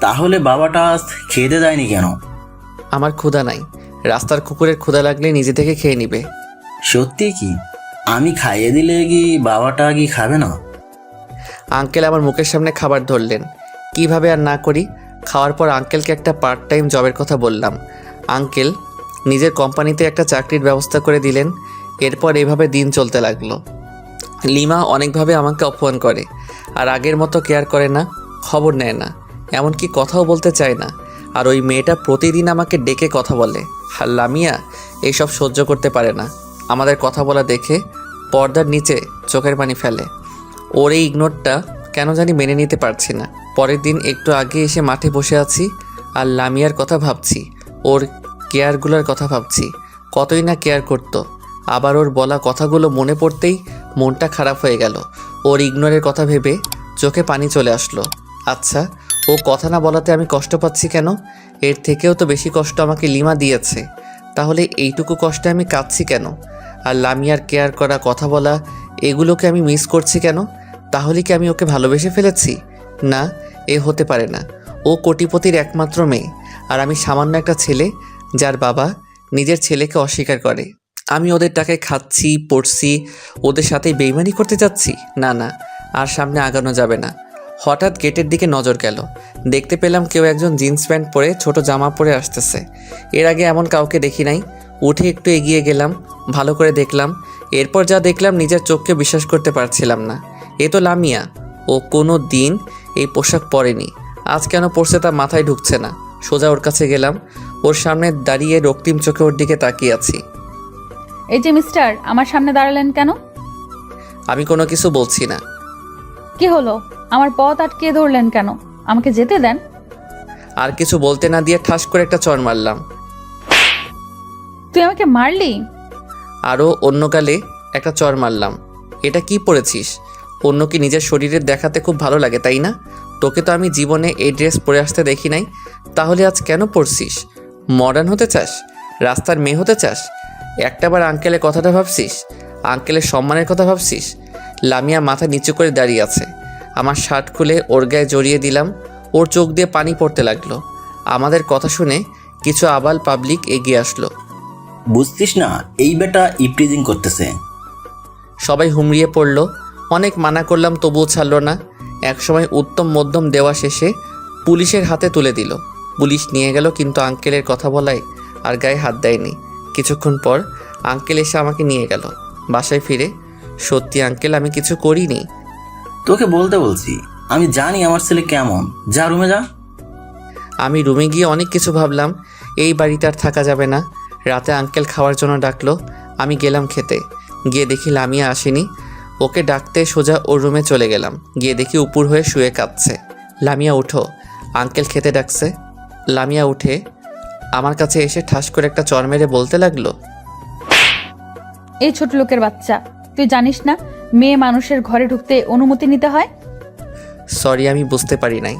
তাহলে বাবাটা আজ খেতে যায়নি কেন? আমার ক্ষুধা নাই। রাস্তার কুকুরের ক্ষুধা লাগলে নিজে থেকে খেয়ে নিবে। সত্যি কি? আমি খাইয়ে দিলে কি বাবাটা কি খাবে না? আঙ্কেল আমার মুখের সামনে খাবার ধরলেন, কিভাবে আর না করি। খাওয়ার পর আঙ্কেলকে একটা পার্ট টাইম জবের কথা বললাম। আঙ্কেল নিজের কোম্পানিতে একটা চাকরির ব্যবস্থা করে দিলেন। এরপর এভাবে দিন চলতে লাগলো। লিমা অনেকভাবে আমাকে অপমান করে, আর আগের মতো কেয়ার করে না, খবর নেয় না, এমনকি কথাও বলতে চায় না। আর ওই মেয়েটা প্রতিদিন আমাকে ডেকে কথা বলে। আর লামিয়া এইসব সহ্য করতে পারে না। আমাদের কথা বলা দেখে পর্দার নিচে চোখের পানি ফেলে। ওর এই ইগনোরটা কেন জানি মেনে নিতে পারছি না। পরের দিন একটু আগে এসে মাঠে বসে আছি আর লামিয়ার কথা ভাবছি, ওর কেয়ারগুলোর কথা ভাবছি। কতই না কেয়ার করতো। আবার ওর বলা কথাগুলো মনে পড়তেই মনটা খারাপ হয়ে গেল। ওর ইগনোরের কথা ভেবে চোখে পানি চলে আসলো। আচ্ছা, ও কথা না বলাতে আমি কষ্ট পাচ্ছি কেন? এর থেকেও তো বেশি কষ্ট আমাকে লিমা দিয়েছে। তাহলে এইটুকু কষ্টে আমি কাঁদছি কেন? আর লামিয়ার কেয়ার করা, কথা বলা, এগুলোকে আমি মিস করছি কেন? তাহলে কি আমি ওকে ভালোবেসে ফেলেছি? না, এ হতে পারে না। ও কোটিপতির একমাত্র মেয়ে, আর আমি সামান্য একটা ছেলে যার বাবা নিজের ছেলেকে অস্বীকার করে। আমি ওদের টাকায় খাচ্ছি, পড়ছি, ওদের সাথেই বেইমানি করতে যাচ্ছি? না না, আর সামনে আগানো যাবে না। হঠাৎ গেটের দিকে নজর গেল। দেখতে পেলাম কেউ একজন জিন্স প্যান্ট পরে ছোট জামা পরে আসতেছে। এর আগে এমন কাউকে দেখি নাই। উঠে একটু এগিয়ে গেলাম, ভালো করে দেখলাম। এরপর যা দেখলাম নিজের চোখকে বিশ্বাস করতে পারছিলাম না। এ তো লামিয়া। ও কোনো দিন এই পোশাক পরেনি, আজ কেন পরছে তা মাথায় ঢুকছে না। সোজা ওর কাছে গেলাম, ওর সামনে দাঁড়িয়ে রক্তিম চোখে ওর দিকে তাকিয়ে আছি। এই যে মিস্টার, আমার সামনে দাঁড়ালেন কেন? আমি কোনো কিছু বলছি না। কি হলো? আমার পথ আটকে ধরলেন কেন? আমাকে যেতে দেন। আর কিছু বলতে না দিয়ে ঠাস করে একটা চড় মারলাম। তুই আমাকে মারলি? আরও অন্য গালে একটা চড় মারলাম। এটা কি পরেছিস? অন্য কি নিজের শরীরের দেখাতে খুব ভালো লাগে, তাই না? তোকে তো আমি জীবনে এই ড্রেস পরে আসতে দেখি নাই। তাহলে আজ কেন পরছিস? মডার্ন হতে চাস? রাস্তার মেয়ে হতে চাস? একটাবার আঙ্কেলের কথাটা ভাবছিস? আঙ্কেলের সম্মানের কথা ভাবছিস? লামিয়া মাথা নিচু করে দাঁড়িয়ে আছে। আমার শার্ট খুলে ওর গায়ে জড়িয়ে দিলাম। ওর চোখ দিয়ে পানি পড়তে লাগলো। আমাদের কথা শুনে কিছু আবাল পাবলিক এগিয়ে আসলো। বুঝছিস না, এই বেটা ইপ্রিজিং করতেছে। সবাই হুমড়িয়ে পড়ল। অনেক মানা করলাম, তবুও ছাড়লো না। একসময় উত্তম মধ্যম দেওয়া শেষে পুলিশের হাতে তুলে দিল। পুলিশ নিয়ে গেল, কিন্তু আঙ্কেলের কথা বলায় আর গায়ে হাত দেয়নি। কিছুক্ষণ পর আঙ্কেল এসে আমাকে নিয়ে গেল বাসায় ফিরে। সত্যি আঙ্কেল, আমি কিছু করিনি। তোকে বলতে বলছি, আমি জানি আমার ছেলে কেমন। যা রুমে যা। আমি রুমে গিয়ে অনেক কিছু ভাবলাম। এই বাড়িতে আর থাকা যাবে না। রাতে আঙ্কেল খাওয়ার জন্য ডাকলো। আমি গেলাম খেতে। গিয়ে দেখি লামিয়া আসেনি। ওকে ডাকতে সোজা ওর রুমে চলে গেলাম। গিয়ে দেখি উপর হয়ে শুয়ে কাঁদছে। লামিয়া উঠো, আঙ্কেল খেতে ডাকছে। লামিয়া উঠে আমার কাছে এসে ঠাস করে একটা চড় মেরে বলতে লাগলো, এই ছোট লোকের বাচ্চা, তুই জানিস না মেয়ে মানুষের ঘরে ঢুকতে অনুমতি নিতে হয়? সরি, আমি বুঝতে পারি নাই।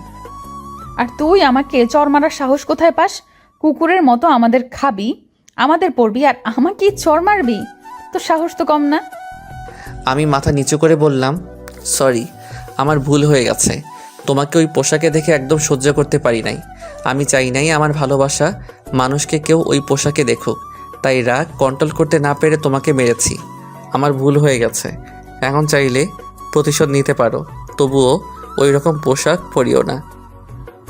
আর তুই আমাকে চর মারার সাহস কোথায় পাস? কুকুরের মতো আমাদের খাবি, আমাদের পড়বি, আর আমাকে চর মারবি? তোর সাহস তো কম না। আমি মাথা নিচু করে বললাম, সরি, আমার ভুল হয়ে গেছে। তোমাকে ওই পোশাকে দেখে একদম সহ্য করতে পারি নাই। আমি চাই নাই আমার ভালোবাসা মানুষকে কেউ ওই পোশাকে দেখুক। তাই রাগ কন্ট্রোল করতে না পেরে তোমাকে মেরেছি। আমার ভুল হয়ে গেছে। এখন চাইলে প্রতিশোধ নিতে পারো, তবুও ওই রকম পোশাক পরিও না।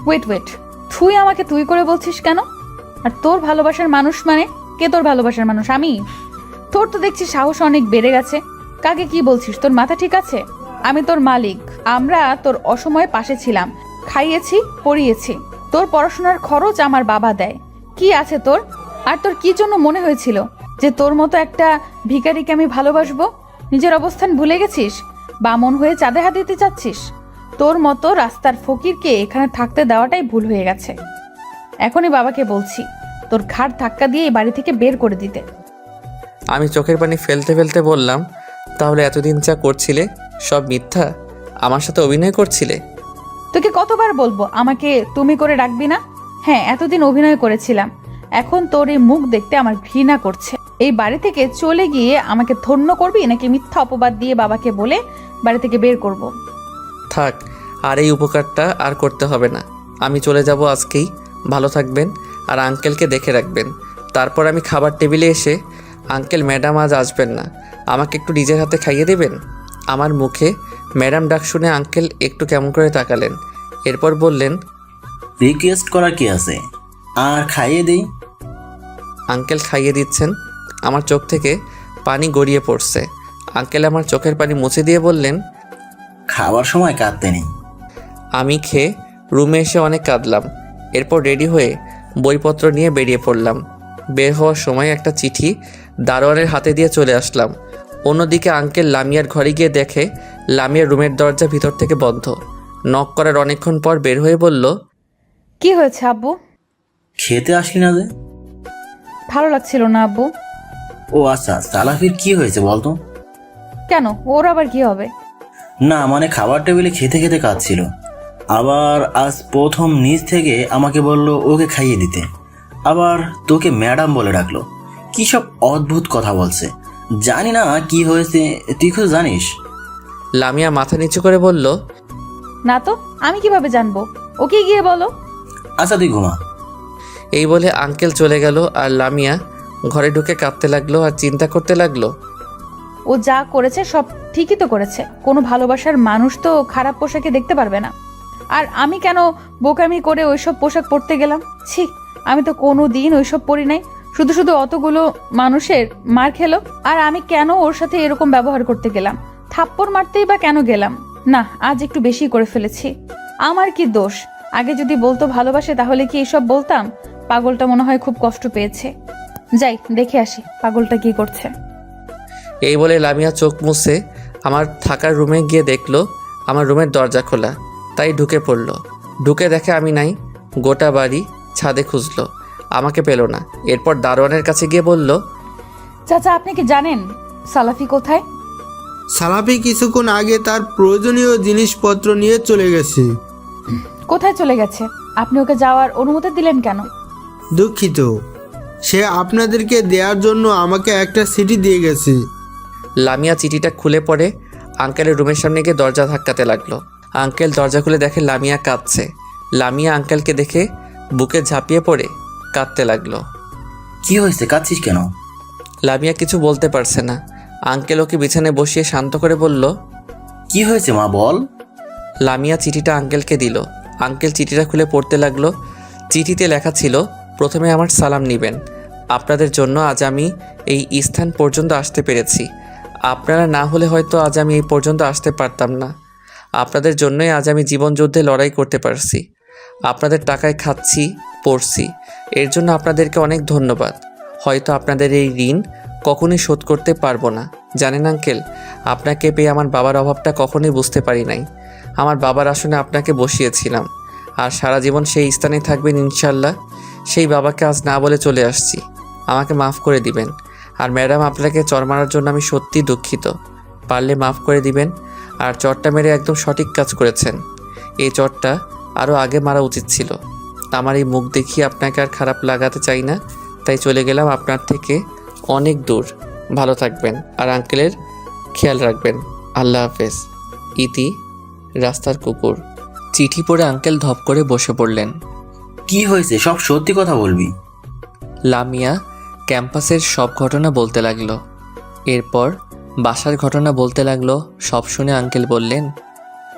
ওয়েট, তুই আমাকে তুই করে বলছিস কেন? আর তোর ভালোবাসার মানুষ মানে কে? তোর ভালোবাসার মানুষ আমি? তোর তো দেখছি সাহস অনেক বেড়ে গেছে। কাকে কি বলছিস? তোর মাথা ঠিক আছে? আমি তোর মালিক। আমরা তোর অসময়ে পাশে ছিলাম, খাইয়েছি, পড়িয়েছি। তোর পড়াশোনার খরচ আমার বাবা দেয়। কি আছে তোর? আর তোর কি জন্য মনে হয়েছিল যে তোর মতো একটা ভিখারিকে আমি ভালোবাসবো? নিজের অবস্থান ভুলে গেছিস? বামন হয়ে চাঁদে হাত দিতে চাচ্ছিস? তোর মতো রাস্তার ফকিরকে এখানে থাকতে দেওয়াটাই ভুল হয়ে গেছে। এখনই বাবাকে বলছি তোর ঘাড় ধাক্কা দিয়ে এই বাড়ি থেকে বের করে দিতে। আমি চোখের পানি ফেলতে ফেলতে বললাম, তাহলে এতদিন যা করছিলে সব মিথ্যা? আমার সাথে অভিনয় করছিলে? তোকে কতবার বলবো আমাকে তুমি করে রাখবি না? হ্যাঁ, এতদিন অভিনয় করেছিলাম। এখন তোর এই মুখ দেখতে আমার ঘৃণা করছে। এই বাড়ি থেকে চলে গিয়ে আমাকে ধন্য করবি, নাকি মিথ্যা অপবাদ দিয়ে বাবাকে বলে বাড়ি থেকে বের করব? থাক, আর এই উপকারটা আর করতে হবে না। আমি চলে যাব আজকেই। ভালো থাকবেন আর আঙ্কেলকে দেখে রাখবেন। তারপর আমি খাবার টেবিলে এসে, আঙ্কেল ম্যাডাম আজ আসবেন না, আমাকে একটু নিজের হাতে খাইয়ে দেবেন? আমার মুখে ম্যাডাম ডাক শুনে আঙ্কেল একটু কেমন করে তাকালেন। এরপর বললেন, রিকোয়েস্ট করার কি আছে, আর খাইয়ে দেই। আঙ্কেল খাইয়ে দিচ্ছেন। আমার চোখ থেকে পানি গড়িয়ে পড়ছে। আঙ্কেল আমার চোখের পানি মুছে দিয়ে বললেন, খাবার সময় কাঁদতে নেই। আমি খেয়ে রুমে এসে অনেক কাঁদলাম। এরপর রেডি হয়ে বইপত্র নিয়ে বেরিয়ে পড়লাম। বের হওয়ার সময় একটা চিঠি দারোয়ানের হাতে দিয়ে চলে আসলাম। অন্যদিকে আঙ্কেল লামিয়ার ঘরে গিয়ে দেখে লামিয়ার রুমের দরজা ভিতর থেকে বন্ধ। নক করার অনেকক্ষণ পর বের হয়ে বলল, কি হয়েছে আব্বু? খেতে আসলি না যে? ভালো লাগছিল না আব্বু। ও আচ্ছা, সালাফির কি হয়েছে বলতো? কেন, ওর আবার কি হবে? না মানে খাবার টেবিলে খেতে খেতে কাঁদছিল, আবার আজ প্রথম নিজ থেকে আমাকে বলল ওকে খাইয়ে দিতে, আবার তোকে ম্যাডাম বলে ডাকলো। কি সব অদ্ভুত কথা বলছে, জানি না কি হয়েছে, তুই কিছু জানিস? লামিয়া মাথা নিচু করে বলল, না তো, আমি কিভাবে জানবো? ওকে গিয়ে বলো। আচ্ছা তুই ঘুমা। এই বলে আঙ্কেল চলে গেল আর লামিয়া ঘরে ঢুকে কাঁদতে লাগলো আর চিন্তা করতে লাগলো। ও যা করেছে সব ঠিকই তো করেছে। কোনো ভালোবাসার মানুষ তো খারাপ পোশাকে দেখতে পারবে না। আর আমি কেন বোকামি করে ওইসব পোশাক পরতে গেলাম? ছি, আমি তো কোনো দিন ওইসব পরি নাই। শুধু শুধু অতগুলো মানুষের মার খেলো, আর আমি কেন ওর সাথে এরকম ব্যবহার করতে গেলাম? থাপ্পড় মারতেই বা কেন গেলাম? না, আজ একটু বেশি করে ফেলেছি। আমার কি দোষ? আগে যদি বলতো ভালোবাসে তাহলে কি এইসব বলতাম? পাগলটা মনে হয় খুব কষ্ট পেয়েছে। যাই দেখে আসি পাগলটা কি করছে। এই বলে লামিয়া চোখ মুছে আমার থাকার রুমে গিয়ে দেখলো আমার রুমের দরজা খোলা। তাই ঢুকে পড়লো। ঢুকে দেখে আমি নাই। গোটা বাড়ি ছাদে খুঁজলো, আমাকে পেল না। এরপর দারোয়ানের কাছে গিয়ে বলল, চাচা, আপনি কি জানেন সালাফি কোথায়? সালাফি কিছুক্ষণ আগে তার প্রয়োজনীয় জিনিসপত্র নিয়ে চলে গেছে। কোথায় চলে গেছে? আপনি ওকে যাওয়ার অনুমতি দিলেন কেন? দুঃখিত, সে আপনাদেরকে দেওয়ার জন্য আমাকে একটা চিঠি দিয়ে গেছে। লামিয়া চিঠিটা খুলে পড়ে আঙ্কেলের রুমের সামনে গিয়ে দরজা ধাক্কাতে লাগলো। আঙ্কেল দরজা খুলে দেখে লামিয়া কাঁদছে। লামিয়া আঙ্কেলকে দেখে বুকে ঝাঁপিয়ে পড়ে কাঁদতে লাগলো। কি হয়েছে, কাঁদছিস কেন? লামিয়া কিছু বলতে পারছে না। আঙ্কেল ওকে বিছানায় বসিয়ে শান্ত করে বলল, কি হয়েছে মা, বল। লামিয়া চিঠিটা আঙ্কেলকে দিল। আঙ্কেল চিঠিটা খুলে পড়তে লাগলো। চিঠিতে লেখা ছিল, প্রথমে আমার সালাম নেবেন। আপনাদের জন্য আজ আমি এই স্থান পর্যন্ত আসতে পেরেছি। আপনারা না হলে হয়তো আজ আমি এই পর্যন্ত আসতে পারতাম না। আপনাদের জন্যই আজ আমি জীবনযুদ্ধে লড়াই করতে পারছি। আপনাদের টাকায় খাচ্ছি, পড়ছি। এর জন্য আপনাদেরকে অনেক ধন্যবাদ। হয়তো আপনাদের এই ঋণ কখনোই শোধ করতে পারবো না। জানেন আঙ্কেল, আপনাকে পেয়ে আমার বাবার অভাবটা কখনোই বুঝতে পারি নাই। আমার বাবার আসনে আপনাকে বসিয়েছিলাম, আর সারা জীবন সেই স্থানেই থাকবেন ইনশাল্লাহ। সেই বাবাকে আজ না বলে চলে আসছি। আমাকে মাফ করে দিবেন। আর ম্যাডাম, আপনাকে চর মারার জন্য আমি সত্যি দুঃখিত। পারলে মাফ করে দিবেন। আর চরটা মেরে একদম সঠিক কাজ করেছেন। এই চরটা আরও আগে মারা উচিত ছিল। আমার এই মুখ দেখিয়ে আপনাকে আর খারাপ লাগাতে চাই না, তাই চলে গেলাম আপনার থেকে অনেক দূর। ভালো থাকবেন আর আঙ্কেলের খেয়াল রাখবেন। আল্লাহ হাফেজ। ইতি, রাস্তার কুকুর। চিঠি পড়ে আঙ্কেল ধপ করে বসে পড়লেন। কি হয়েছে, সব সত্যি কথা বলবি। লামিয়া ক্যাম্পাসের সব ঘটনা বলতে লাগলো। এরপর বাসার ঘটনা বলতে লাগলো। সব শুনে আঙ্কেল বললেন,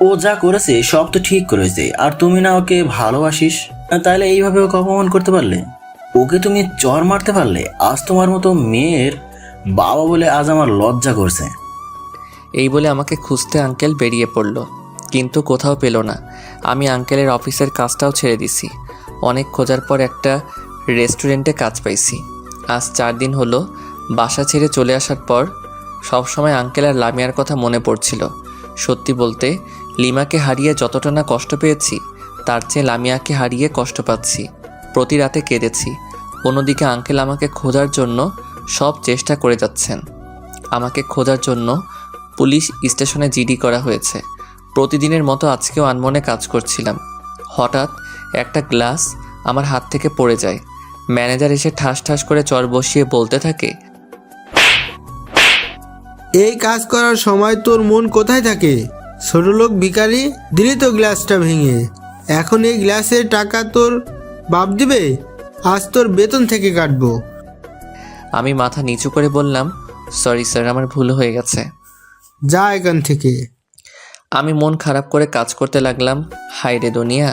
ও যা করেছে সব তো ঠিক করেছে, আর তুমি না ওকে ভালোবাসিস, তাহলে এইভাবে ওকে অপমান করতে পারলে? ওকে তুমি চর মারতে পারলে? আজ তোমার মতো মেয়ের বাবা বলে আজ আমার লজ্জা করছে। এই বলে আমাকে খুঁজতে আঙ্কেল বেরিয়ে পড়ল, কিন্তু কোথাও পেল না। আমি আঙ্কেলের অফিসের কাজটাও ছেড়ে দিছি। অনেক খোঁজার পর একটা রেস্টুরেন্টে কাজ পাইছি। আজ 4 দিন হলো বাসা ছেড়ে চলে আসার পর সব সময় আঙ্কেল আর লামিয়ার কথা মনে পড়ছিল। সত্যি বলতে, লিমাকে হারিয়ে যতটা না কষ্ট পেয়েছি, তার চেয়ে লামিয়াকে হারিয়ে কষ্ট পাচ্ছি। প্রতি রাতে কেঁদেছি। অন্যদিকে আঙ্কেল আমাকে খোঁজার জন্য সব চেষ্টা করে যাচ্ছেন। আমাকে খোঁজার জন্য পুলিশ স্টেশনে জিডি করা হয়েছে। প্রতিদিনের মতো আজকেও আনমনে কাজ করছিলাম। হঠাৎ একটা গ্লাস আমার হাত থেকে পড়ে যায়। ম্যানেজার এসে ঠাস ঠাস করে চর বসিয়ে বলতে থাকে, এই কাজ করার সময় তোর মন কোথায় থাকে? ছোট লোক ভিখারি, দিলি তো গ্লাসটা ভেঙে। এখন এই গ্লাসের টাকা তোর বাপ দিবে? আজ তোর বেতন থেকে কাটবো। আমি মাথা নিচু করে বললাম, সরি স্যার, আমার ভুল হয়ে গেছে। যা এখান থেকে। আমি মন খারাপ করে কাজ করতে লাগলাম। হায় রে দুনিয়া,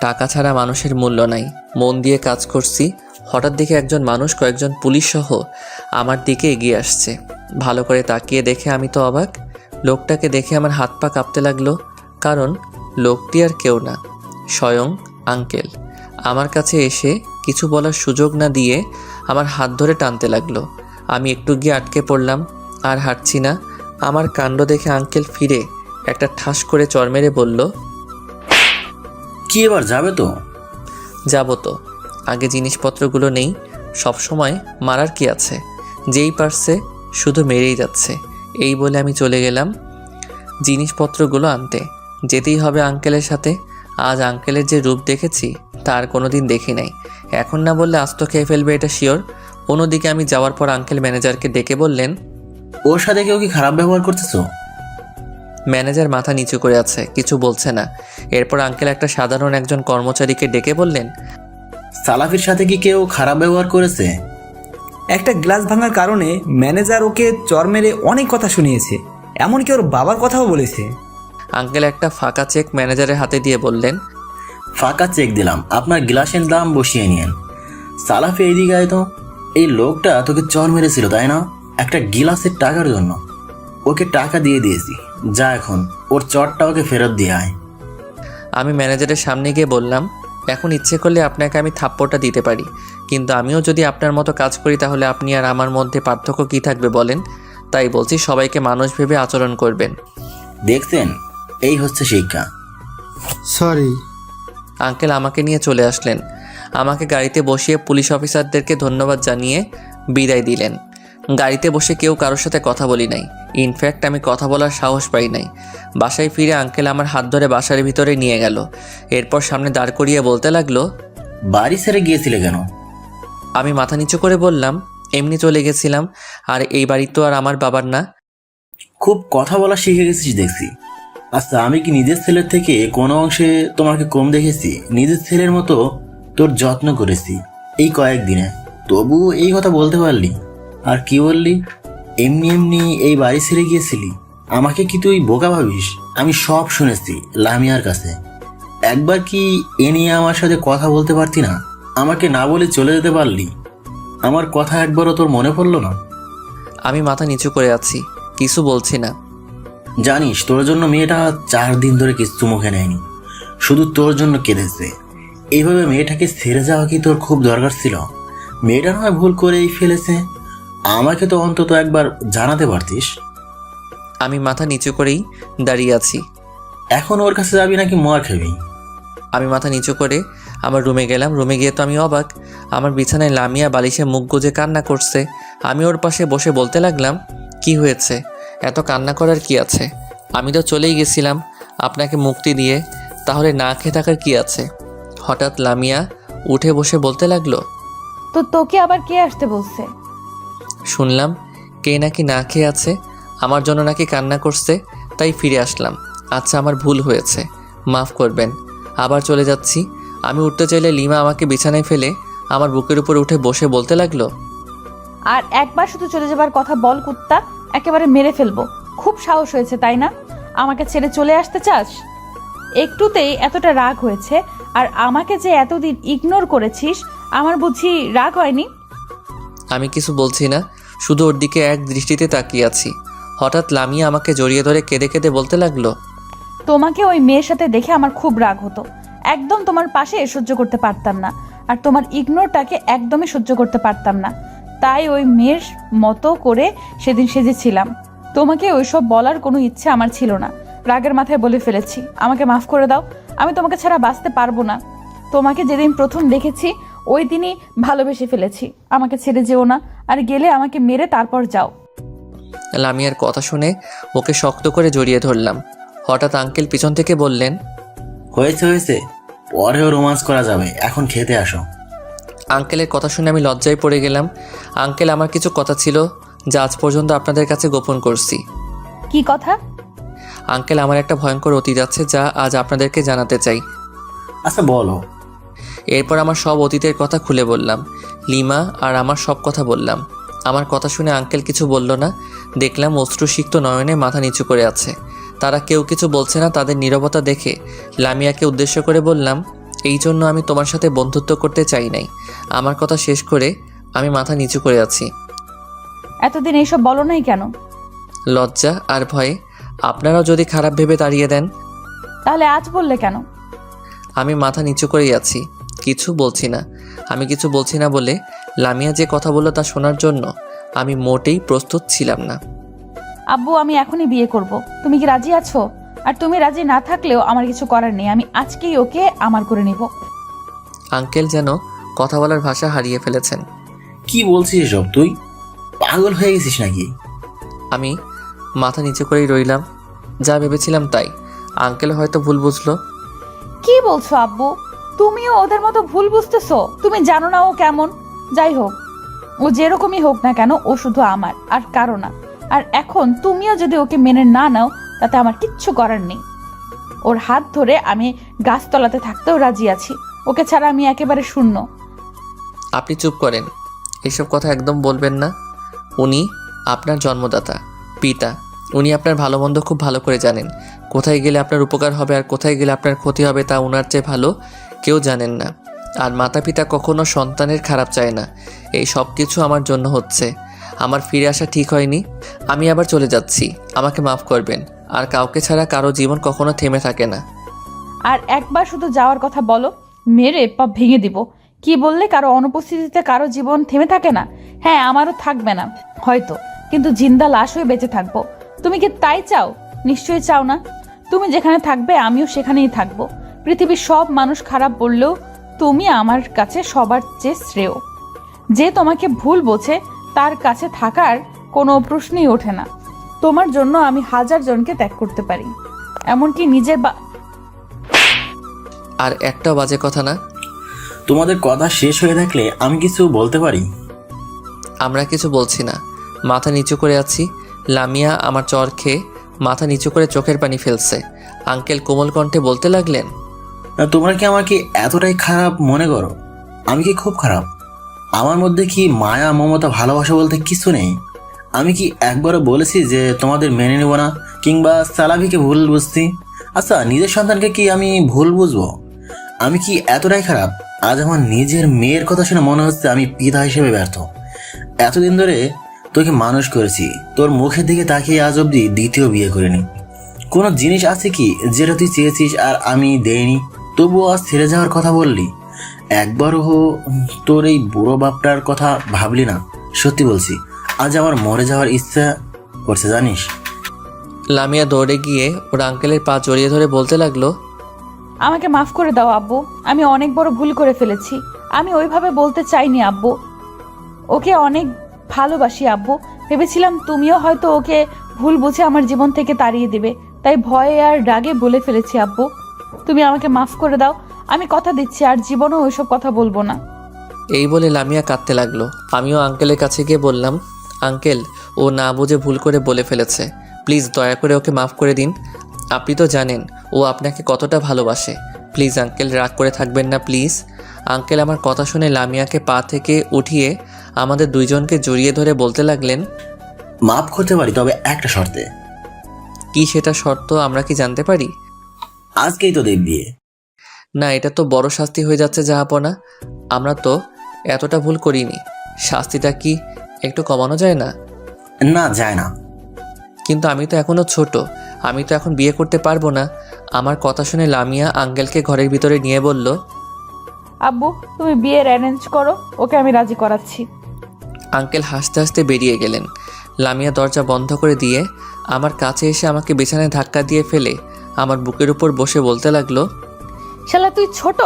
টাকা ছাড়া মানুষের মূল্য নাই। মন দিয়ে কাজ করছি, হঠাৎ দেখে একজন মানুষ কয়েকজন পুলিশ সহ আমার দিকে এগিয়ে আসছে। ভালো করে তাকিয়ে দেখে আমি তো অবাক। লোকটাকে দেখে আমার হাত পা কাঁপতে লাগলো, কারণ লোকটি আর কেউ না, স্বয়ং আঙ্কেল। আমার কাছে এসে কিছু বলার সুযোগ না দিয়ে আমার হাত ধরে টানতে লাগলো। আমি একটু গিয়ে আটকে পড়লাম, আর হাঁটছি না। আমার কাণ্ড দেখে আঙ্কেল ফিরে একটা ঠাস করে চড় মেরে বলল, কি এবার যাবে তো? যাবো তো, আগে জিনিসপত্রগুলো নেই। সবসময় মারার কি আছে, যেই পারছে শুধু মেরেই যাচ্ছে। এই বলে আমি চলে গেলাম জিনিসপত্রগুলো আনতে। যেতেই হবে আঙ্কেলের সাথে। আজ আঙ্কেলের যে রূপ দেখেছি তার কোনো দিন দেখি নাই। এখন না বললে আজ তো খেয়ে ফেলবে, এটা শিওর। অন্যদিকে আমি যাওয়ার পর আঙ্কেল ম্যানেজারকে ডেকে বললেন, ওর সাথে কেউ কি খারাপ ব্যবহার করতেছো? ম্যানেজার মাথা নিচু করে আছে, কিছু বলছে না। এরপর আঙ্কেল একটা সাধারণ একজন কর্মচারীকে ডেকে বললেন, সালাফির সাথে কি কেউ খারাপ ব্যবহার করেছে? একটা গ্লাস ভাঙার কারণে ম্যানেজার ওকে চর মেরে অনেক কথা শুনিয়েছে, এমনকি ওর বাবার কথাও বলেছে। আঙ্কেল একটা ফাঁকা চেক ম্যানেজারের হাতে দিয়ে বললেন, ফাঁকা চেক দিলাম, আপনার গ্লাসের দাম বসিয়ে নিয়েন। সালাফি এইদিকে আয় তো। এই লোকটা তোকে চর মেরেছিল তাই না, একটা গিলাসের টাকার জন্য। ওকে টাকা দিয়ে দিয়েছি, যা এখন ওর চরটা ওকে ফেরত দিয়ে আয়। আমি ম্যানেজারের সামনে গিয়ে বললাম, এখন ইচ্ছে করলে আপনাকে আমি থাপ্পড়টা দিতে পারি, কিন্তু আমিও যদি আপনার মতো কাজ করি তাহলে আপনি আর আমার মধ্যে পার্থক্য কী থাকবে বলেন? তাই বলছি, সবাইকে মানুষ ভেবে আচরণ করবেন। দেখছেন, এই হচ্ছে শিক্ষা। সরি। আঙ্কেল আমাকে নিয়ে চলে আসলেন। আমাকে গাড়িতে বসিয়ে পুলিশ অফিসারদেরকে ধন্যবাদ জানিয়ে বিদায় দিলেন। গাড়িতে বসে কেউ কারোর সাথে কথা বলি নাই। ইনফ্যাক্ট আমি কথা বলার সাহস পাই নাই। বাসায় ফিরে আঙ্কেল আমার হাত ধরে বাসার ভিতরে নিয়ে গেল। এরপর সামনে দাঁড় করিয়ে বলতে লাগলো, বাড়ি ছেড়ে গিয়েছিলে কেন? আমি মাথা নিচু করে বললাম, এমনি চলে গেছিলাম, আর এই বাড়ি তো আর আমার বাবার না। খুব কথা বলা শিখে গেছিস দেখছি। আচ্ছা, আমি কি নিজের ছেলের থেকে কোনো অংশে তোমাকে কম দেখেছি? নিজের ছেলের মতো তোর যত্ন করেছি এই কয়েকদিনে, তবুও এই কথা বলতে পারলি? আর কি বললি, এমনি এমনি এই বাড়ি ছেড়ে গিয়েছিলি? আমাকে কি তুই বোকা ভাবিস? আমি সব শুনেছি লামিয়ার কাছে। একবার কি এ নিয়ে আমার সাথে কথা বলতে পারতি না? আমাকে না বলে চলে যেতে পারলি? আমার কথা একবারও তোর মনে পড়লো না? আমি মাথা নিচু করে আছি, কিছু বলছি না। জানিস, তোর জন্য মেয়েটা 4 দিন ধরে কিছু মুখে নেয়নি, শুধু তোর জন্য কেঁদেছে। এইভাবে মেয়েটাকে ছেড়ে যাওয়া কি তোর খুব দরকার ছিল? মেয়েটা নয় ভুল করেই ফেলেছে, আমাকে তো অন্তত একবার জানাতে পারতিস। আমি মাথা নিচু করেই দাঁড়িয়ে আছি। এখন ওর কাছে যাবি নাকি মার খাবি? আমি মাথা নিচু করে আমার রুমে গেলাম। রুমে গিয়ে তো আমি অবাক, আমার বিছানায় লামিয়া বালিশে মুখ গুজে কান্না করছে। আমি ওর পাশে বসে বলতে লাগলাম, কি হয়েছে, এত কান্না করার কি আছে? আমি তো চলেই গেছিলাম আপনাকে মুক্তি দিয়ে, তাহলে না খেয়ে থাকার কি আছে? হঠাৎ লামিয়া উঠে বসে বলতে লাগলো, তো তোকে আবার কে আসতে বলছে? শুনলাম কে নাকি না খেয়ে আছে, আমার জন্য নাকি কান্না করছে, তাই ফিরে আসলাম। আচ্ছা, আমার ভুল হয়েছে, মাফ করবেন। আবার চলে যাচ্ছি। আমি উঠতে চাইলে লিমা আমাকে বিছানায় ফেলে আমার বুকের উপর উঠে বসে বলতে লাগলো, আর একবার শুধু চলে যাবার কথা বল কুত্তা, একেবারে মেরে ফেলবো। খুব সাহস হয়েছে তাই না? আমাকে ছেড়ে চলে আসতে চাস? একটুতেই এতটা রাগ হয়েছে? আর আমাকে যে এতদিন ইগনোর করেছিস, আমার বুঝি রাগ হয়নি? আমি কিছু বলছি না, শুধু ওর দিকে এক দৃষ্টিতে তাকিয়ে আছি। হঠাৎ লামিয়া আমাকে জড়িয়ে ধরে কেঁদে কেঁদে বলতে লাগলো, তোমাকে ওই মেয়ের সাথে দেখে আমার খুব রাগ হতো, একদম তোমার পাশে সহ্য করতে পারতাম না, আর তোমার ইগনোরটাকে একদমই সহ্য করতে পারতাম না। তাই ওই মেয়ের মতো করে সেদিন সেজেছিলাম। তোমাকে ওইসব বলার কোনো ইচ্ছে আমার ছিল না, রাগের মাথায় বলে ফেলেছি। আমাকে মাফ করে দাও, আমি তোমাকে ছাড়া বাঁচতে পারবো না। তোমাকে যেদিন প্রথম দেখেছি ওই দিনই ভালোবেসে ফেলেছি। আমাকে ছেড়ে যেও না, আর গেলে আমাকে মেরে তারপর যাও। লামিয়ার কথা শুনে ওকে শক্ত করে জড়িয়ে ধরলাম। হঠাৎ আঙ্কেল পিছন থেকে বললেন, হয়েছে হয়েছে, পরেও রোমান্স করা যাবে, এখন খেতে আসো। আঙ্কেলের কথা শুনে আমি লজ্জায় পড়ে গেলাম। আঙ্কেল, আমার কিছু কথা ছিল যা আজ পর্যন্ত আপনাদের কাছে গোপন করছি। কি কথা? আঙ্কেল, আমার একটা ভয়ঙ্কর অতীত আছে যা আজ আপনাদেরকে জানাতে চাই। আচ্ছা বলো। এরপর আমার সব অতীতের কথা খুলে বললাম। লিমা আর আমার সব কথা বললাম। আমার কথা শুনে আঙ্কেল কিছু বলল না। দেখলাম অশ্রুসিক্ত নয়নে মাথা নিচু করে আছে। তারা কেউ কিছু বলছে না। তাদের নীরবতা দেখে লামিয়াকে উদ্দেশ্য করে বললাম, এই জন্য আমি তোমার সাথে বন্ধুত্ব করতে চাই নাই। আমার কথা শেষ করে আমি মাথা নিচু করে আছি। এতদিন এইসব বলো নাই কেন? লজ্জা আর ভয়ে। আপনারাও যদি খারাপ ভেবে তাড়িয়ে দেন। তাহলে আজ বললে কেন? আমি মাথা নিচু করেই আছি, কিছু বলছি না। আমি কিছু বলছি না বলে লামিয়া যে কথা বলল তা শোনার জন্য আমি মোটেই প্রস্তুত ছিলাম না। আব্বু, আমি এখনই বিয়ে করব। তুমি কি রাজি আছো? আর তুমি রাজি না থাকলেও আমার কিছু করার নেই, আমি আজকেই ওকে আমার করে নিব। আঙ্কেল যেন কথা বলার ভাষা হারিয়ে ফেলেছেন। কি বলছিস এসব? তুই পাগল হয়ে গেছিস নাকি? আমি মাথা নিচু করেই রইলাম। যা ভেবেছিলাম তাই। আঙ্কেল হয়তো ভুল বুঝলো। কি বলছো আব্বু? তুমিও ওদের মতো ভুল বুঝতেছো। তুমি জানো না ও কেমন। যাই হোক, ও যেরকমই হোক না কেন, ও শুধু আমার আর কারো না। আর এখন তুমিও যদি ওকে মেনে না নাও, তাতে আমার কিচ্ছু করার নেই। ওর হাত ধরে আমি গাছতলাতে থাকতেও রাজি আছি। ওকে ছাড়া আমি একেবারে শূন্য। আপনি চুপ করেন। এসব কথা একদম বলবেন না। উনি আপনার জন্মদাতা, পিতা। উনি আপনার ভালো মন্দ খুব ভালো করে জানেন। কোথায় গেলে আপনার উপকার হবে আর কোথায় গেলে আপনার ক্ষতি হবে তা ওনার চেয়ে ভালো কেউ জানেন না। আর মাতা পিতা কখনো সন্তানের খারাপ চায় না। এই সব কিছু আমার জন্য হচ্ছে। আমার ফিরে আসা ঠিক হয়নি। আমি আবার চলে যাচ্ছি। আমাকে মাফ করবেন। আর কাউকে ছাড়া কারো জীবন কখনো থেমে থাকে না। আর একবার শুধু যাওয়ার কথা বলো, মেরে পা ভেঙে দিব। কি বললে? কারো অনুপস্থিতিতে কারো জীবন থেমে থাকে না? হ্যাঁ, আমারও থাকবে না হয়তো, কিন্তু জিন্দা লাশ হয়ে বেঁচে থাকবো। তুমি কি তাই চাও? নিশ্চয়ই চাও না। তুমি যেখানে থাকবে আমিও সেখানেই থাকবো। পৃথিবীর সব মানুষ খারাপ বললেও তুমি আমার কাছে সবার চেয়ে শ্রেয়। যে তোমাকে ভুল বোঝে তার কাছে থাকার কোনো প্রশ্নই ওঠে না। তোমার জন্য আমি 1000 জনকে ত্যাগ করতে পারি, এমনকি নিজের আর একটাও বাজে কথা না। তোমাদের কথা শেষ হয়ে থাকলে আমি কিছু বলতে পারি? আমরা কিছু বলছি না, মাথা নিচু করে আছি। লামিয়া আমার চর খেয়ে মাথা নিচু করে চোখের পানি ফেলছে। আঙ্কেল কোমল কণ্ঠে বলতে লাগলেন, তোমরা কি আমাকে এতটাই খারাপ মনে করো? আমি কি খুব খারাপ? আমার মধ্যে কি মায়া, মমতা, ভালোবাসা বলতে কিছু নেই? আমি কি একবারও বলেছি যে তোমাদের মেনে নেব না কিংবা সালাভিকে ভুল বুঝছি? আচ্ছা, নিজের সন্তানকে কি আমি ভুল বুঝবো? আমি কি এতটাই খারাপ? আজ আমার নিজের মেয়ের কথা শুনে মনে হচ্ছে আমি পিতা হিসেবে ব্যর্থ। এতদিন ধরে তোকে মানুষ করেছি, তোর মুখের দিকে তাকিয়ে আজ অব্দি দ্বিতীয় বিয়ে করিনি। কোনো জিনিস আছে কি যেটা তুই চেয়েছিস আর আমি দেইনি? তবুও আজ ছেড়ে যাওয়ার কথা বললি। একবারও তোর এই বুড়ো বাপটার কথা ভাবলি না? সত্যি বলছি, আজ আমার মরে যাওয়ার ইচ্ছা করছে জানিস। লামিয়া দৌড়ে গিয়ে ওর আঙ্কেলের পা জড়িয়ে ধরে বলতে লাগলো, আমাকে মাফ করে দাও আব্বু। আমি অনেক বড় ভুল করে ফেলেছি। আমি ওইভাবে বলতে চাইনি আব্বু। ওকে অনেক ভালোবাসি আব্বু। ভেবেছিলাম তুমিও হয়তো ওকে ভুল বুঝে আমার জীবন থেকে তাড়িয়ে দেবে, তাই ভয়ে আর রাগে বলে ফেলেছি আব্বু। তুমি আমাকে মাফ করে দাও। আমি কথা দিচ্ছি আর জীবনেও ওইসব কথা বলবো না। এই বলে লামিয়া কাঁদতে লাগলো। আমিও আঙ্কেলের কাছে গিয়ে বললাম, আঙ্কেল, ও না বুঝে ভুল করে বলে ফেলেছে। প্লিজ দয়া করে ওকে মাফ করে দিন। আপনি তো জানেন ও আপনাকে কতটা ভালোবাসে। প্লিজ আঙ্কেল, রাগ করে থাকবেন না প্লিজ। আঙ্কেল আমার কথা শুনে লামিয়াকে পা থেকে উঠিয়ে আমাদের দুইজনকে জড়িয়ে ধরে বলতে লাগলেন, মাফ করতে পারি, তবে একটা শর্তে। কি সেটা শর্ত আমরা কি জানতে পারি? আজকেই তো দেখবি। না, এটা তো বড় শাস্তি হয়ে যাচ্ছে জাহাপনা। আমরা তো এতটা ভুল করিনি। শাস্তিটা কি একটু কমানো যায় না? না, যায় না। কিন্তু আমি তো এখনো ছোট, আমি তো এখন বিয়ে করতে পারবো না। আমার কথা শুনে লামিয়া আঙ্কেলকে ঘরের ভিতরে নিয়ে বলল, আব্বু তুমি বিয়ের অ্যারেঞ্জ করো, ওকে আমি রাজি করাচ্ছি। আঙ্কেল হাসতে হাসতে বেরিয়ে গেলেন। লামিয়া দরজা বন্ধ করে দিয়ে আমার কাছে এসে আমাকে বিছানায় ধাক্কা দিয়ে ফেলে আমার বুকের উপর বসে বলতে লাগলো, শালা তুই ছোট,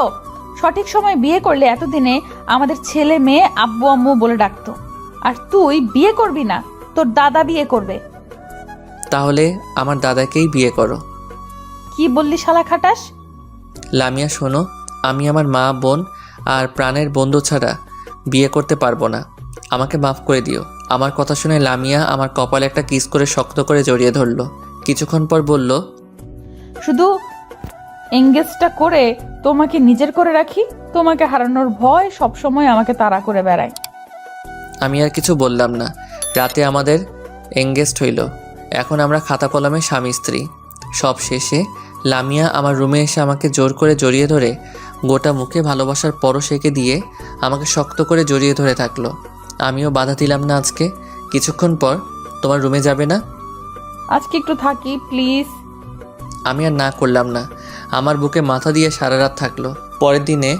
সঠিক সময় বিয়ে করলে এতদিনে আমাদের ছেলে মেয়ে আব্বু আম্মু বলে ডাকতো, আর তুই বিয়ে করবি না, তোর দাদা বিয়ে করবে। তাহলে আমার দাদাকেই বিয়ে করো। কি বললি শালা খাটাস? লামিয়া শোনো, আমি আমার মা বোন আর প্রাণের বন্ধু ছাড়া বিয়ে করতে পারবো না। আমাকে মাফ করে দিও। আমার কথা শুনে লামিয়া আমার কপালে একটা কিস করে শক্ত করে জড়িয়ে ধরলো। কিছুক্ষণ পর বলল, শুধু এঙ্গেজটা করে তোমাকে নিজের করে রাখি, তোমাকে হারানোর ভয় সবসময় আমাকে তাড়া করে বেড়ায়। আমি আর কিছু বললাম না। রাতে আমাদের এঙ্গেজড হইল। এখন আমরা খাতা কলমে স্বামী স্ত্রী। সব শেষে লামিয়া আমার রুমে এসে আমাকে জোর করে জড়িয়ে ধরে গোটা মুখে ভালোবাসার পরশ এঁকে দিয়ে আমাকে শক্ত করে জড়িয়ে ধরে থাকলো। আমিও বাধা দিলাম না আজকে। কিছুক্ষণ পর, তোমার রুমে যাবে না? আজকে একটু থাকি প্লিজ। আমি আর না করলাম না। আমার বুকে মাথা দিয়ে সারা রাত থাকলো। পরের দিনে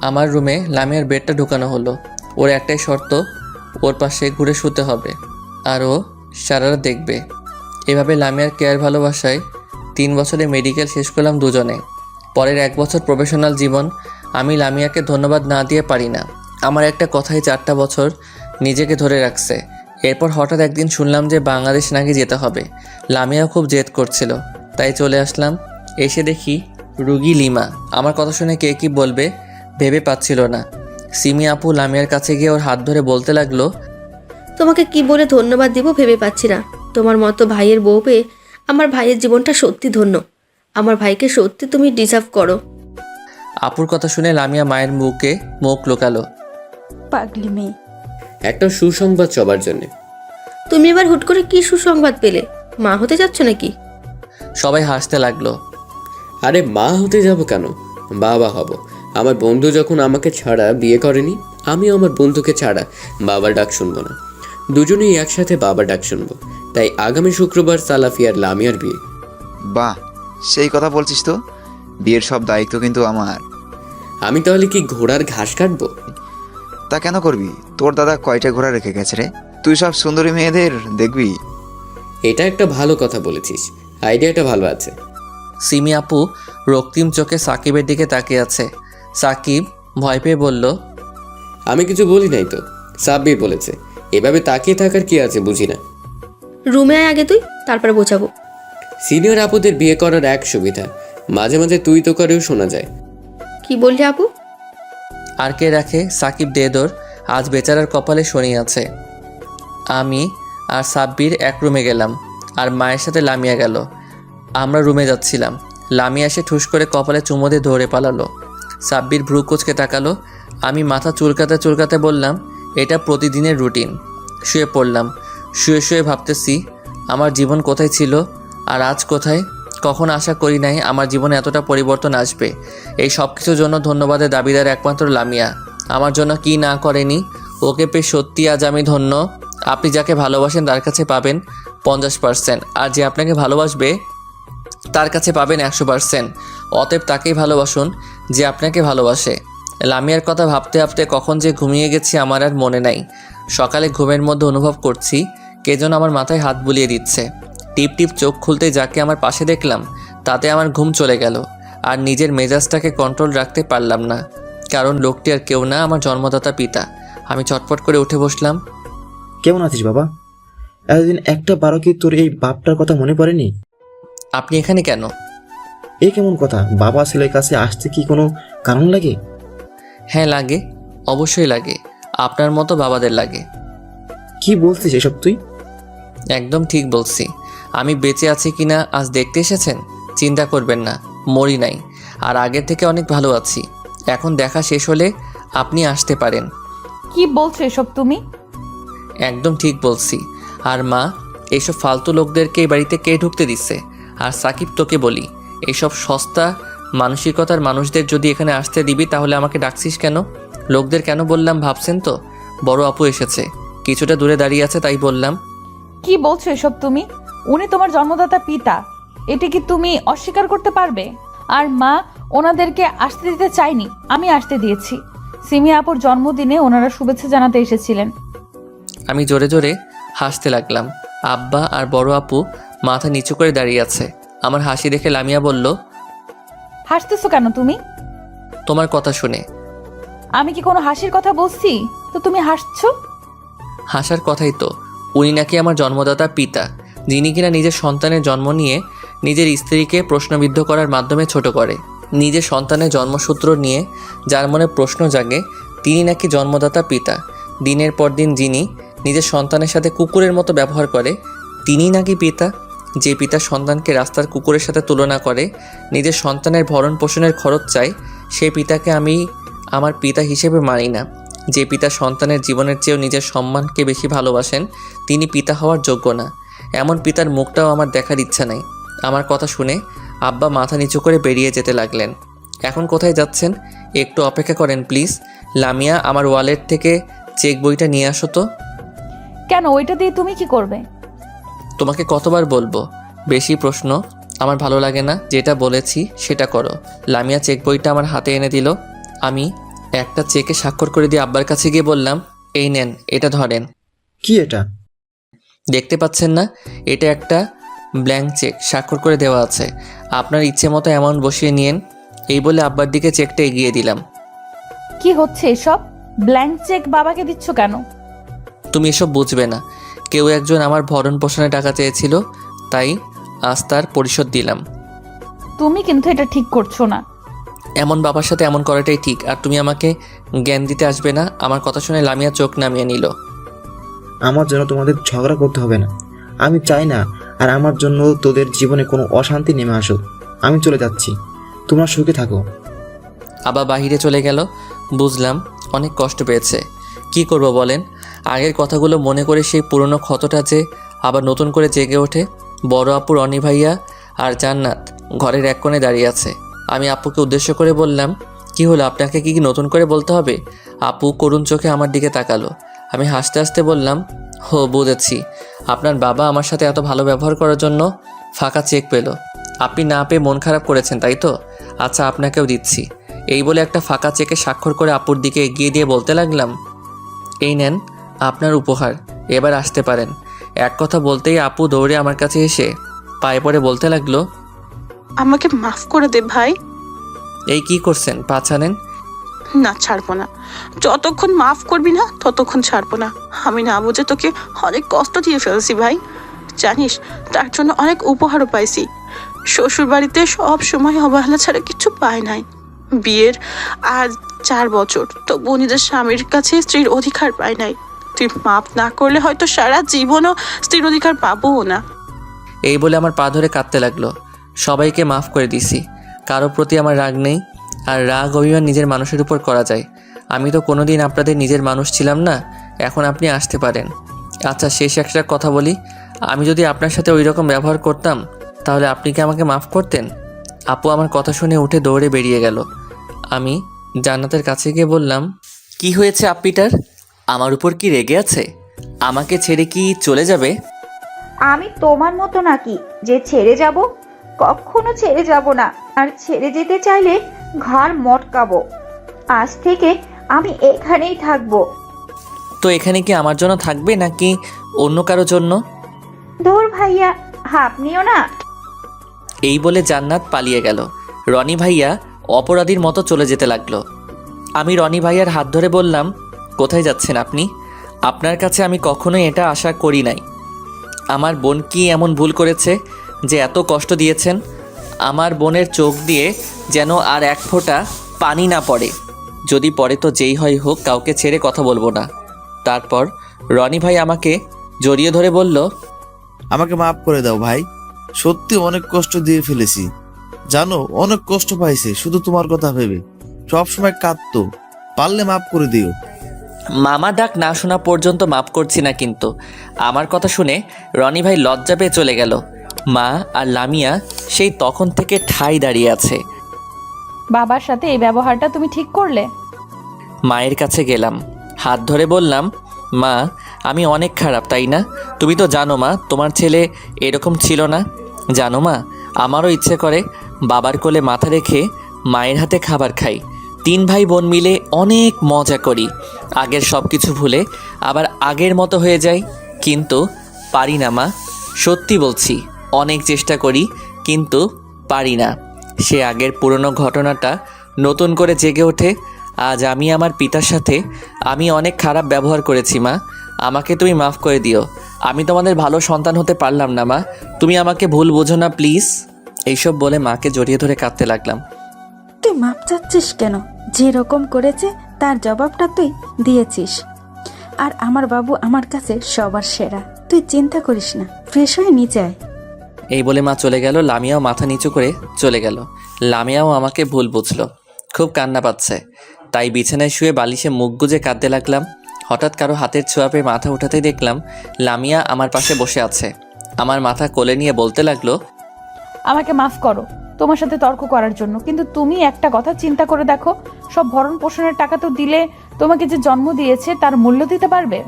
আমার রুমে লামিয়ার বেডটা ঢুকানো হলো। ওর একটাই শর্ত, ওর পাশে ঘুরে শুতে হবে আর ও সারা রাত দেখবে। এভাবে লামিয়ার কেয়ার ভালোবাসায় 3 বছরে মেডিকেল শেষ করলাম দুজনে। পরের 1 বছর প্রফেশনাল জীবন। আমি লামিয়াকে ধন্যবাদ না দিয়ে পারি না। আমার একটা কথাই 4টা বছর নিজেকে ধরে রাখছে। এরপর হঠাৎ একদিন শুনলাম যে বাংলাদেশ নাকি যেতে হবে। লামিয়া খুব জেদ করছিল, তাই চলে আসলাম। এসে দেখি রুগী লিমা। আমার কথা শুনে কে কি বলবে ভেবে পাচ্ছিল না। সিমি আপু লামিয়ার কাছে গিয়ে ওর হাত ধরে বলতে লাগলো, তোমাকে কি বলে ধন্যবাদ দিব ভেবে পাচ্ছি না। তোমার মতো ভাইয়ের বউ পেয়ে আমার ভাইয়ের জীবনটা সত্যি ধন্য। আমার ভাইকে সত্যি তুমি ডিজার্ভ করো। আপুর কথা শুনে লামিয়া মায়ের মুখে মুখ লুকালো। পাগলি মেয়ে। একটা সুসংবাদ সবার জন্য। তুমি এবার হুট করে কি সুসংবাদ পেলে? মা হতে যাচ্ছ নাকি? সবাই হাসতে লাগলো। আরে মা হতে যাব কেন, বাবা হব। আমার বন্ধু যখন আমাকে ছাড়া বিয়ে করেনি, আমিও আমার বন্ধুকে ছাড়া বাবার ডাক শুনবো না। দুজনেই একসাথে বাবার ডাক শুনবো। তাই আগামী শুক্রবার সালাফিয়ার লামিয়ার বিয়ে। বাহ, সেই কথা বলছিস তো। বিয়ের সব দায়িত্ব কিন্তু আমার। আমি তাহলে কি ঘোড়ার ঘাস কাটবো? তা কেন করবি? তোর দাদা কয়টা ঘোড়া রেখে গেছে রে? তুই সব সুন্দরী মেয়েদের দেখবি। এটা একটা ভালো কথা বলেছিস, আইডিয়াটা ভালো আছে। সিমি আপু রক্তিম চোখে সাকিবের দিকে তাকিয়ে আছে। সাকিব ভয় পেয়ে বলল, আমি কিছু বলি নাই তো, সাব্বির বলেছে। এভাবে তাকিয়ে থাকার কি আছে বুঝি না। রুমে আয় আগে তুই, তারপরে বোঝাবো। সিনিয়র আপুদের বিয়ে করার এক সুবিধা, মাঝে মাঝে তুই তো করেও শোনা যায়। কি বললি আপু? আর কে রাখে? সাকিব দেদর আজ বেচারার কপালে শনি আছে। আমি আর সাব্বির এক রুমে গেলাম, আর মায়ের সাথে লামিয়া গেল। আমরা রুমে যাচ্ছিলাম, লামিয়া এসে ঠুস করে কপালে চুমো দিয়ে ধরে পালালো। সাব্বির ভ্রু কুচকে তাকালো। আমি মাথা চুলকাতে চুলকাতে বললাম, এটা প্রতিদিনের রুটিন। শুয়ে পড়লাম। শুয়ে শুয়ে ভাবতেছি আমার জীবন কোথায় ছিল আর আজ কোথায়। কখন আশা করি নাই আমার জীবনে এতটা পরিবর্তন আসবে। এই সব কিছুর জন্য ধন্যবাদের দাবিদার একমাত্র লামিয়া। আমার জন্য কি না করেনি। ওকে পেয়ে সত্যি আজ আমি ধন্য। আপনি যাকে ভালোবাসেন তার কাছে পাবেন 50%, আর যে আপনাকে ভালোবাসবে তার কাছে পাবেন 100%। অতএব তাকেই ভালোবাসুন যে আপনাকে ভালোবাসে। লামিয়ার কথা ভাবতে ভাবতে কখন যে ঘুমিয়ে গেছি আমার আর মনে নাই। সকালে ঘুমের মধ্যে অনুভব করছি কে যেন আমার মাথায় হাত বুলিয়ে দিচ্ছে। টিপ টিপ চোখ খুলতে যাকে আমার পাশে দেখলাম তাতে আমার ঘুম চলে গেল। আর নিজের মেজাজটাকে কন্ট্রোল রাখতে পারলাম না, কারণ লোকটি আর কেউ না, আমার জন্মদাতা পিতা। আমি চটপট করে উঠে বসলাম। কেমন আছিস বাবা? এতদিন একটা বারো কি তোর এই বাপটার কথা মনে পড়েনি? আপনি এখানে কেন? এই কেমন কথা? বাবা ছেলের কাছে আসতে কি কোনো কারণ লাগে? হ্যাঁ লাগে, অবশ্যই লাগে। আপনার মতো বাবাদের লাগে। কি বলছিস এসব তুই? একদম ঠিক বলছি। আমি বেঁচে আছি কিনা আজ দেখতে এসেছেন? চিন্তা করবেন না, মরি নাই, আর আগের থেকে অনেক ভালো আছি। এখন দেখা শেষ হলে আপনি আসতে পারেন। কি বলছো এসব তুমি? একদম ঠিক বলছি। আর মা, এইসব ফালতু লোকদেরকে এই বাড়িতে কে ঢুকতে দিচ্ছে? আর সাকিব, তোকে বলি, এইসব সস্তা মানসিকতার মানুষদের যদি এখানে আসতে দিবি তাহলে আমাকে ডাকছিস কেন? লোকদের কেন বললাম ভাবছেন তো? বড় আপু এসেছে, কিছুটা দূরে দাঁড়িয়ে আছে তাই বললাম। কি বলছো এসব তুমি? উনি তোমার জন্মদাতা পিতা, এটা কি তুমি অস্বীকার করতে পারবে? আর মা ওনাদেরকে আসতে দিতে চাইনি, আমি আসতে দিয়েছি। সিমি আপুর জন্মদিনে ওনারা শুভেচ্ছা জানাতে এসেছিলেন। আমি জোরে জোরে হাসতে লাগলাম। আব্বা আর বড় আপু মাথা নিচু করে দাঁড়িয়ে আছে। আমার হাসি দেখে লামিয়া বলল, হাসতেছো কেন তুমি? তোমার কথা শুনে। আমি কি কোনো হাসির কথা বলছি তো তুমি হাসছো? হাসার কথাই তো। উনি নাকি আমার জন্মদাতা পিতা, যিনি কিনা নিজের সন্তানের জন্ম নিয়ে নিজের স্ত্রীকে প্রশ্নবিদ্ধ করার মাধ্যমে ছোট করে। নিজের সন্তানের জন্মসূত্র নিয়ে যার মনে প্রশ্ন জাগে তিনি নাকি জন্মদাতা পিতা। দিনের পর দিন যিনি নিজের সন্তানের সাথে কুকুরের মতো ব্যবহার করে তিনি নাকি পিতা। যে পিতা সন্তানকে রাস্তার কুকুরের সাথে তুলনা করে, নিজের সন্তানের ভরণ পোষণের খরচ চায়, সেই পিতাকে আমি আমার পিতা হিসেবে মানি না। যে পিতা সন্তানের জীবনের চেয়েও নিজের সম্মানকে বেশি ভালোবাসেন, তিনি পিতা হওয়ার যোগ্য না। এমন পিতার মুখটাও আমার দেখার ইচ্ছা নেই। আমার কথা শুনে আব্বা মাথা নিচু করে বেরিয়ে যেতে লাগলেন। এখন কোথায় যাচ্ছেন? একটু অপেক্ষা করেন প্লিজ। লামিয়া, আমার ওয়ালেট থেকে চেক বইটা নিয়ে আসো তো। কেন, ওইটা দিয়ে তুমি কি করবে? তোমাকে কতবার বলবো? বেশি প্রশ্ন আমার ভালো লাগে না। যেটা বলেছি সেটা করো। লামিয়া চেক বইটা আমার হাতে এনে দিল। আমি একটা চেকে স্বাক্ষর করে দিয়ে আব্বার কাছে গিয়ে বললাম, এই নেন, এটা ধরেন। কি এটা? দেখতে পাচ্ছেন না? এটা একটা ব্ল্যাঙ্ক চেক, স্বাক্ষর করে দেওয়া আছে। আপনার ইচ্ছে মতো অ্যামাউন্ট বসিয়ে নিন। এই বলে আব্বার দিকে চেকটা এগিয়ে দিলাম। কি হচ্ছে এসব? ব্ল্যাঙ্ক চেক বাবাকে দিচ্ছ কেন? তুমি এসব বুঝবে না। কেউ একজন আমার ভরণ পোষণে টাকা চেয়েছিল, তাই আজ তার পরিশোধ দিলাম। তুমি কিন্তু এটা ঠিক করছো না। এমন বাবার সাথে এমন করাটাই ঠিক। আর তুমি আমাকে জ্ঞান দিতে আসবে না। আমার কথা শুনে লামিয়া চোখ নামিয়ে নিল। আমার জন্য তোমাদের ঝগড়া করতে হবে না, আমি চাই না। আর আমার জন্য তোদের জীবনে কোনো অশান্তি নেমে আসুক। আমি চলে যাচ্ছি, তোমরা সুখে থাকো। আবার বাহিরে চলে গেল। বুঝলাম অনেক কষ্ট পেয়েছে। কি করব বলেন? আগের কথাগুলো মনে করে সেই পুরনো ক্ষতটা যে আবার নতুন করে জেগে ওঠে। বড় আপু রনি ভাইয়া আর জান্নাত ঘরের এক কোণে দাঁড়িয়ে আছে। আমি আপুকে উদ্দেশ্য করে বললাম, কি হলো, আপনাকে কি নতুন করে বলতে হবে? আপু করুণ চোখে আমার দিকে তাকালো। আমি হাসতে হাসতে বললাম, হো বুঝেছি, আপনার বাবা আমার সাথে এত ভালো ব্যবহার করার জন্য ফাঁকা চেক পেল। আপনি না পেয়ে মন খারাপ করেছেন, তাই তো? আচ্ছা, আপনাকেও দিচ্ছি। এই বলে একটা ফাঁকা চেকে স্বাক্ষর করে আপুর দিকে এগিয়ে দিয়ে বলতে লাগলাম, এই নেন আপনার উপহার, এবার আসতে পারেন। এক কথা বলতেই আপু দৌড়ে আমার কাছে এসে পায়ে পড়ে বলতে লাগলো, আমাকে মাফ করে দে ভাই। এই কি করছেন? পা ছাড়েন। না, ছাড়বো না। যতক্ষণ মাফ করবি না ততক্ষণ ছাড়বো না। আমি না বুঝে তোকে অনেক কষ্ট দিয়ে ফেলছি ভাই, জানিস? তার জন্য অনেক উপহারও পাইছি। শ্বশুর বাড়িতে সব সময় অবহেলা ছাড়া কিছু পায় নাই। বিয়ের আর 4 বছর তবু নিজের স্বামীর কাছে স্ত্রীর অধিকার পায় নাই। তুই মাফ না করলে হয়তো সারা জীবনও স্ত্রীর অধিকার পাবো না। এই বলে আমার পা ধরে কাঁদতে লাগলো। সবাইকে মাফ করে দিছি, কারো প্রতি আমার রাগ নেই। আর রাগ অভিমান নিজের মানুষের উপর করা যায়। আমি তো কোনোদিন আপনাদের নিজের মানুষ ছিলাম না। এখন আপনি আসতে পারেন। আচ্ছা, শেষ একটা কথা বলি, আমি যদি আপনার সাথে ওই রকম ব্যবহার করতাম তাহলে আপনি কি আমাকে মাফ করতেন? আপু আমার কথা শুনে উঠে দৌড়ে বেরিয়ে গেল। আমি জান্নাতের কাছে গিয়ে বললাম, কি হয়েছে আপ্পিটার? আমার উপর কি রেগে আছে? আমাকে ছেড়ে কি চলে যাবে? আমি তোমার মতো নাকি যে ছেড়ে যাব? কখনো ছেড়ে যাব না। আর ছেড়ে যেতে চাইলে ঘাড় মটকাবো। আজ থেকে আমি এখানেই থাকবো। তো এখানে কি আমার জন্য থাকবে নাকি অন্য কারো জন্য? ধুর ভাইয়া, আপনিও না। এই বলে জান্নাত পালিয়ে গেল। রনি ভাইয়া অপরাধীর মতো চলে যেতে লাগলো। আমি রনি ভাইয়ার হাত ধরে বললাম, কোথায় যাচ্ছেন আপনি? আপনার কাছে আমি কখনোই এটা আশা করি নাই। আমার বোন কি এমন ভুল করেছে যে এত কষ্ট দিয়েছেন? আমার বোনের চোখ দিয়ে যেন আর এক ফোঁটা পানি না পড়ে। যদি পড়ে তো যেই হয় হোক, কাউকে ছেড়ে কথা বলবো না। তারপর রনি ভাই আমাকে জড়িয়ে ধরে বলল, আমাকে মাফ করে দাও ভাই, সত্যি অনেক কষ্ট দিয়ে ফেলেছি। জানো, অনেক কষ্ট পাইছে শুধু তোমার কথা ভেবে। সবসময় কাঁদতো, পারলে মাফ করে দিও। মামা ডাক না শোনা পর্যন্ত মাফ করছি না। কিন্তু আমার কথা শুনে রনি ভাই লজ্জা পেয়ে চলে গেল। মা আর লামিয়া সেই তখন থেকে ঠাই দাঁড়িয়ে আছে। বাবার সাথে এই ব্যবহারটা তুমি ঠিক করলে? মায়ের কাছে গেলাম, হাত ধরে বললাম, মা আমি অনেক খারাপ, তাই না? তুমি তো জানো মা, তোমার ছেলে এরকম ছিল না। জানো মা, আমারও ইচ্ছে করে বাবার কোলে মাথা রেখে মায়ের হাতে খাবার খাই। 3 ভাই বোন মিলে অনেক মজা করি। আগের সব কিছু ভুলে আবার আগের মতো হয়ে যাই, কিন্তু পারি না মা। সত্যি বলছি, অনেক চেষ্টা করি কিন্তু পারি না। সে আগের পুরনো ঘটনাটা নতুন করে জেগে ওঠে। আজ আমি আমার পিতার সাথে আমি অনেক খারাপ ব্যবহার করেছি মা, আমাকে তুমি মাফ করে দিও। আমি তোমাদের ভালো সন্তান হতে পারলাম না মা, তুমি আমাকে ভুল বোঝো না প্লিজ। এইসব বলে মাকে জড়িয়ে ধরে কাঁদতে লাগলাম। তুই মাপ চাচ্ছিস কেন? যেরকম করেছে তার জবাবটা তুই দিয়েছিস। আর আমার বাবু আমার কাছে সবার সেরা। তুই চিন্তা করিস না, ফ্রেশ হয়ে নিচে আয়। এই বলে মা চলে গেল। লামিয়াও মাথা নিচু করে চলে গেল। লামিয়াও আমাকে ভুল বুঝলো, খুব কান্না পাচ্ছে। তাই বিছানায় শুয়ে বালিশে মুখ গুজে কাঁদতে লাগলাম। হঠাৎ কারো হাতের ছোঁয়া পেয়ে মাথা উঠাতেই দেখলাম লামিয়া আমার পাশে বসে আছে। আমার মাথা কোলে নিয়ে বলতে লাগলো, আমাকে মাফ করো তোমার সাথে তর্ক করার জন্য, কিন্তু তুমি একটা কথা চিন্তা করে দেখো, সব ভরণ পোষণের টাকা তো দিলে তোমাকে যে জন্ম দিয়েছে তার মূল্য দিতে পারবে?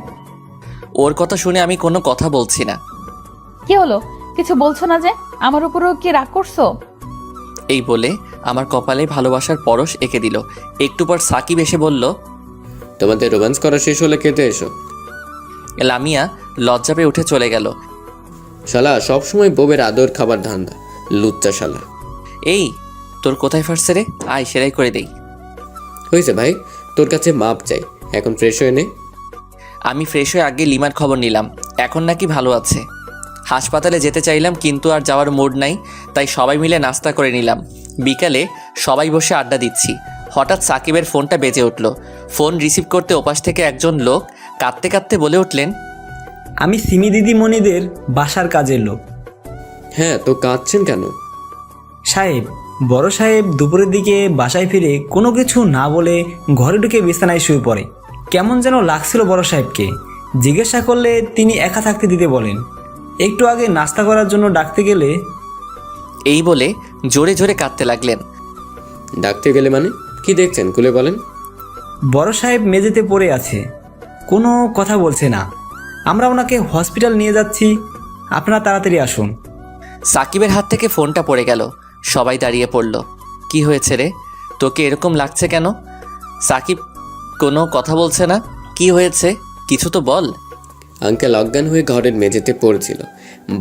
ওর কথা শুনে আমি কোনো কথা বলছি না। কি হলো, কিছু বলছো না যে? আমার উপরও কি রাগ করছো? এই বলে আমার কপালে ভালোবাসার পরশ এঁকে দিল। একটু পর সাকিব এসে বলল, তোমাদের রোম্যান্স করা শেষ হলে খেতে এসো। লামিয়া লজ্জা পেয়ে উঠে চলে গেল। শালা সবসময় বউয়ের আদর খাবার ধান্দা, লুচ্চা শালা। এই তোর কোথায় ফাটছে রে? আয় সেলাই করে দেই। হয়েছে ভাই, তোর কাছে মাপ চাই, এখন ফ্রেশ হয়ে নে। আমি ফ্রেশ হয়ে আগে লিমার খবর নিলাম, এখন নাকি ভালো আছে। হাসপাতালে যেতে চাইলাম কিন্তু আর যাওয়ার মুড নাই, তাই সবাই মিলে নাস্তা করে নিলাম। বিকালে সবাই বসে আড্ডা দিচ্ছি। হঠাৎ সাকিবের ফোনটা বেজে উঠল। ফোন রিসিভ করতে ওপাশ থেকে একজন লোক কাঁদতে কাঁদতে বলে উঠলেন, আমি সিমি দিদিমণিদের বাসার কাজের লোক। হ্যাঁ, তো কাঁদছেন কেন? সাহেব, বড় সাহেব দুপুরের দিকে বাসায় ফিরে কোনো কিছু না বলে ঘরে ঢুকে বিছানায় শুয়ে পড়ে। কেমন যেন লাগছিল বড় সাহেবকে। জিজ্ঞাসা করলে তিনি একা থাকতে দিতে বলেন। একটু আগে নাস্তা করার জন্য ডাকতে গেলে এই বলে জোরে জোরে কাঁদতে লাগলেন। ডাকতে গেলে মানে কি দেখছেন খুলে বলেন। বড় সাহেব মেঝেতে পড়ে আছে, কোনো কথা বলছে না। আমরা ওনাকে হসপিটাল নিয়ে যাচ্ছি, আপনারা তাড়াতাড়ি আসুন। সাকিবের হাত থেকে ফোনটা পড়ে গেল। সবাই দাঁড়িয়ে পড়ল। কি হয়েছে রে, তোকে এরকম লাগছে কেন? সাকিব কোনো কথা বলছে না। কি হয়েছে, কিছু তো বল। আঙ্কেল অজ্ঞান হয়ে ঘরের মেঝেতে পড়েছিল,